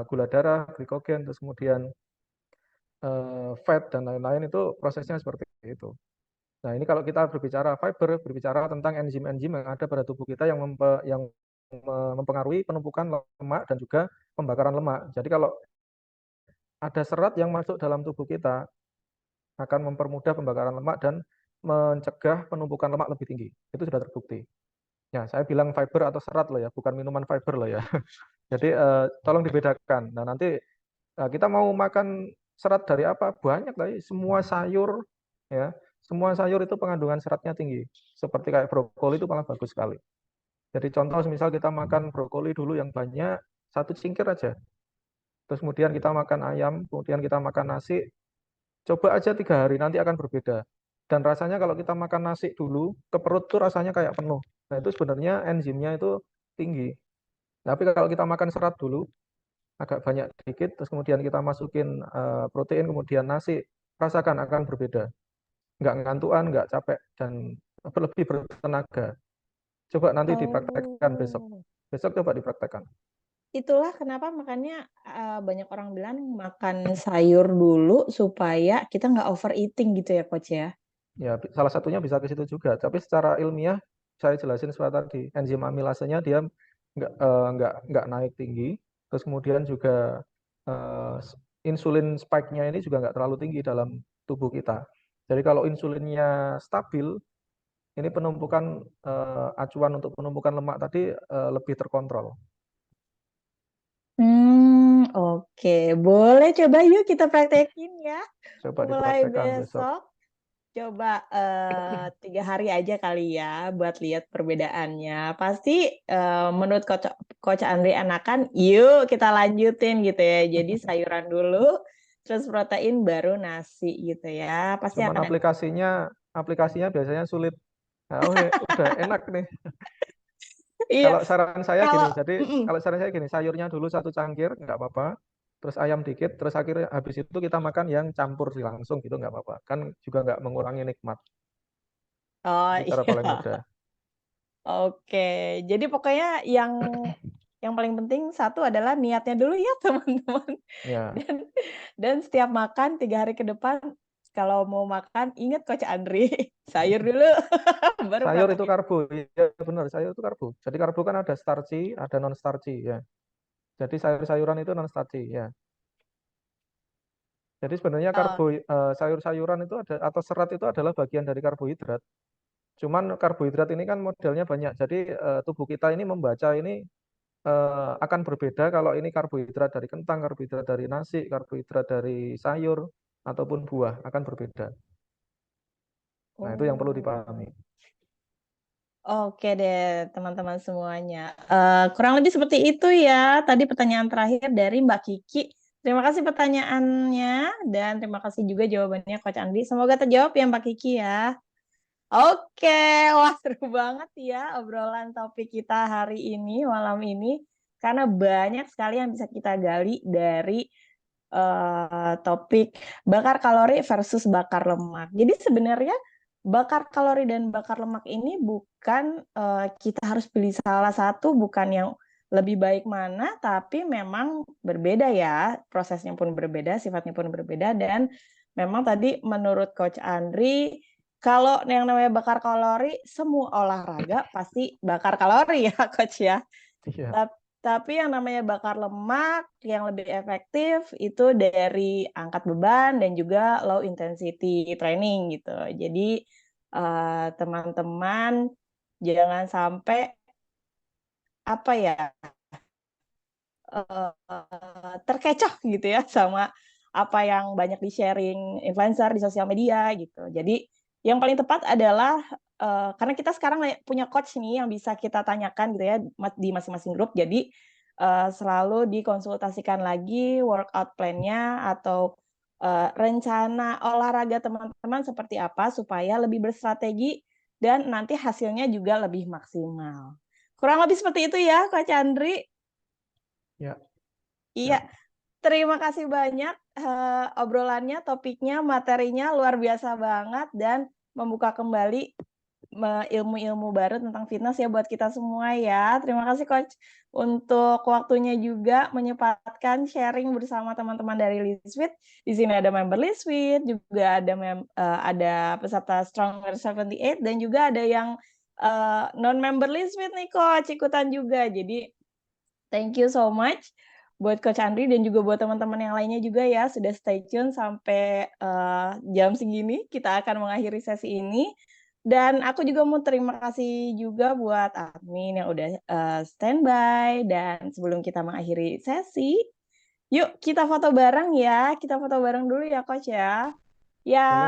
gula darah, glikogen, terus kemudian fat dan lain-lain itu prosesnya seperti itu. Nah, ini kalau kita berbicara fiber, berbicara tentang enzim-enzim yang ada pada tubuh kita yang mempengaruhi penumpukan lemak dan juga pembakaran lemak. Jadi kalau ada serat yang masuk dalam tubuh kita akan mempermudah pembakaran lemak dan mencegah penumpukan lemak lebih tinggi. Itu sudah terbukti. Ya, saya bilang fiber atau serat loh ya, bukan minuman fiber loh ya. Jadi tolong dibedakan. Nah, nanti kita mau makan serat dari apa? Banyak tadi, semua sayur ya. Semua sayur itu pengandungan seratnya tinggi. Seperti kayak brokoli itu malah bagus sekali. Jadi contoh misal kita makan brokoli dulu yang banyak, 1 cingkir aja. Terus kemudian kita makan ayam, kemudian kita makan nasi. Coba aja 3 hari, nanti akan berbeda. Dan rasanya kalau kita makan nasi dulu, ke perut tuh rasanya kayak penuh. Nah itu sebenarnya enzimnya itu tinggi. Tapi kalau kita makan serat dulu, agak banyak dikit, terus kemudian kita masukin protein, kemudian nasi, rasakan akan berbeda. Nggak ngantuan, nggak capek, dan lebih bertenaga. Coba nanti dipraktekkan besok. Besok coba dipraktekkan.
itulah kenapa makanya banyak orang bilang makan sayur dulu supaya kita nggak overeating gitu ya, Coach ya.
Ya, salah satunya bisa ke situ juga. Tapi secara ilmiah saya jelasin seperti tadi, enzim amilasenya dia nggak naik tinggi. Terus kemudian juga eh, insulin spike-nya ini juga nggak terlalu tinggi dalam tubuh kita. Jadi kalau insulinnya stabil, ini penumpukan acuan untuk penumpukan lemak tadi lebih terkontrol.
Oke. Boleh coba yuk kita praktekin ya.
Coba
Mulai
dipraktekkan besok.
besok. Coba 3 hari aja kali ya buat lihat perbedaannya. Pasti menurut Coach Andri enakan, yuk kita lanjutin gitu ya. Jadi sayuran dulu, terus protein baru nasi gitu ya. Pasti
Cuman
akan
aplikasinya biasanya sulit. Nah, udah enak nih.
iya.
Kalau saran saya
Kalau
gini, jadi kalau saran saya gini, sayurnya dulu 1 cangkir nggak apa-apa, terus ayam dikit, terus akhirnya habis itu kita makan yang campur sih langsung gitu nggak apa-apa, kan juga nggak mengurangi nikmat.
oh
Itu cara paling
iya.
mudah.
Oke. Jadi pokoknya yang paling penting satu adalah niatnya dulu ya teman-teman.
Ya,
Dan setiap makan 3 hari ke depan kalau mau makan ingat Coach Andri, sayur dulu baru
sayur itu
protein.
karbo, ya benar, sayur itu karbo. Jadi karbo kan ada starchy, ada non starchy ya. Jadi sayur-sayuran itu non starchy ya. Jadi sebenarnya
Oh,
sayur-sayuran itu ada atau serat itu adalah bagian dari karbohidrat. Cuman karbohidrat ini kan modelnya banyak. Jadi tubuh kita ini membaca ini akan berbeda kalau ini karbohidrat dari kentang, karbohidrat dari nasi, karbohidrat dari sayur ataupun buah akan berbeda. Nah, itu yang perlu
oh.
dipahami.
Oke deh teman-teman semuanya. Kurang lebih seperti itu ya. Tadi pertanyaan terakhir dari Mbak Kiki. Terima kasih pertanyaannya dan terima kasih juga jawabannya Coach Andri. Semoga terjawab ya Mbak Kiki ya. Oke, wah seru banget ya obrolan topik kita hari ini, malam ini. Karena banyak sekali yang bisa kita gali dari topik bakar kalori versus bakar lemak. Jadi sebenarnya bakar kalori dan bakar lemak ini bukan kita harus pilih salah satu, bukan yang lebih baik mana, tapi memang berbeda ya, prosesnya pun berbeda, sifatnya pun berbeda, dan memang tadi menurut Coach Andri, kalau yang namanya bakar kalori, semua olahraga pasti bakar kalori ya Coach ya.
Iya.
Tapi yang namanya bakar lemak yang lebih efektif itu dari angkat beban dan juga low intensity training gitu. Jadi teman-teman jangan sampai apa ya terkecoh gitu ya sama apa yang banyak di-sharing influencer di sosial media gitu. Jadi yang paling tepat adalah karena kita sekarang punya coach nih yang bisa kita tanyakan gitu ya di masing-masing grup. Jadi selalu dikonsultasikan lagi workout plan-nya atau rencana olahraga teman-teman seperti apa supaya lebih berstrategi dan nanti hasilnya juga lebih maksimal. Kurang lebih seperti itu ya, Coach Andri.
Ya.
Iya, terima kasih banyak obrolannya, topiknya, materinya luar biasa banget dan membuka kembali ilmu-ilmu baru tentang fitness ya buat kita semua ya. Terima kasih Coach untuk waktunya juga menyempatkan sharing bersama teman-teman dari Liswit. Di sini ada member Liswit, juga ada peserta Stronger 78 dan juga ada yang non-member Liswit nih Coach ikutan juga. Jadi thank you so much buat Coach Andri dan juga buat teman-teman yang lainnya juga ya sudah stay tune sampai jam segini. Kita akan mengakhiri sesi ini. Dan aku juga mau terima kasih juga buat admin yang udah standby. Dan sebelum kita mengakhiri sesi, yuk kita foto bareng ya. Kita foto bareng dulu ya Coach ya. Ya.
Boleh.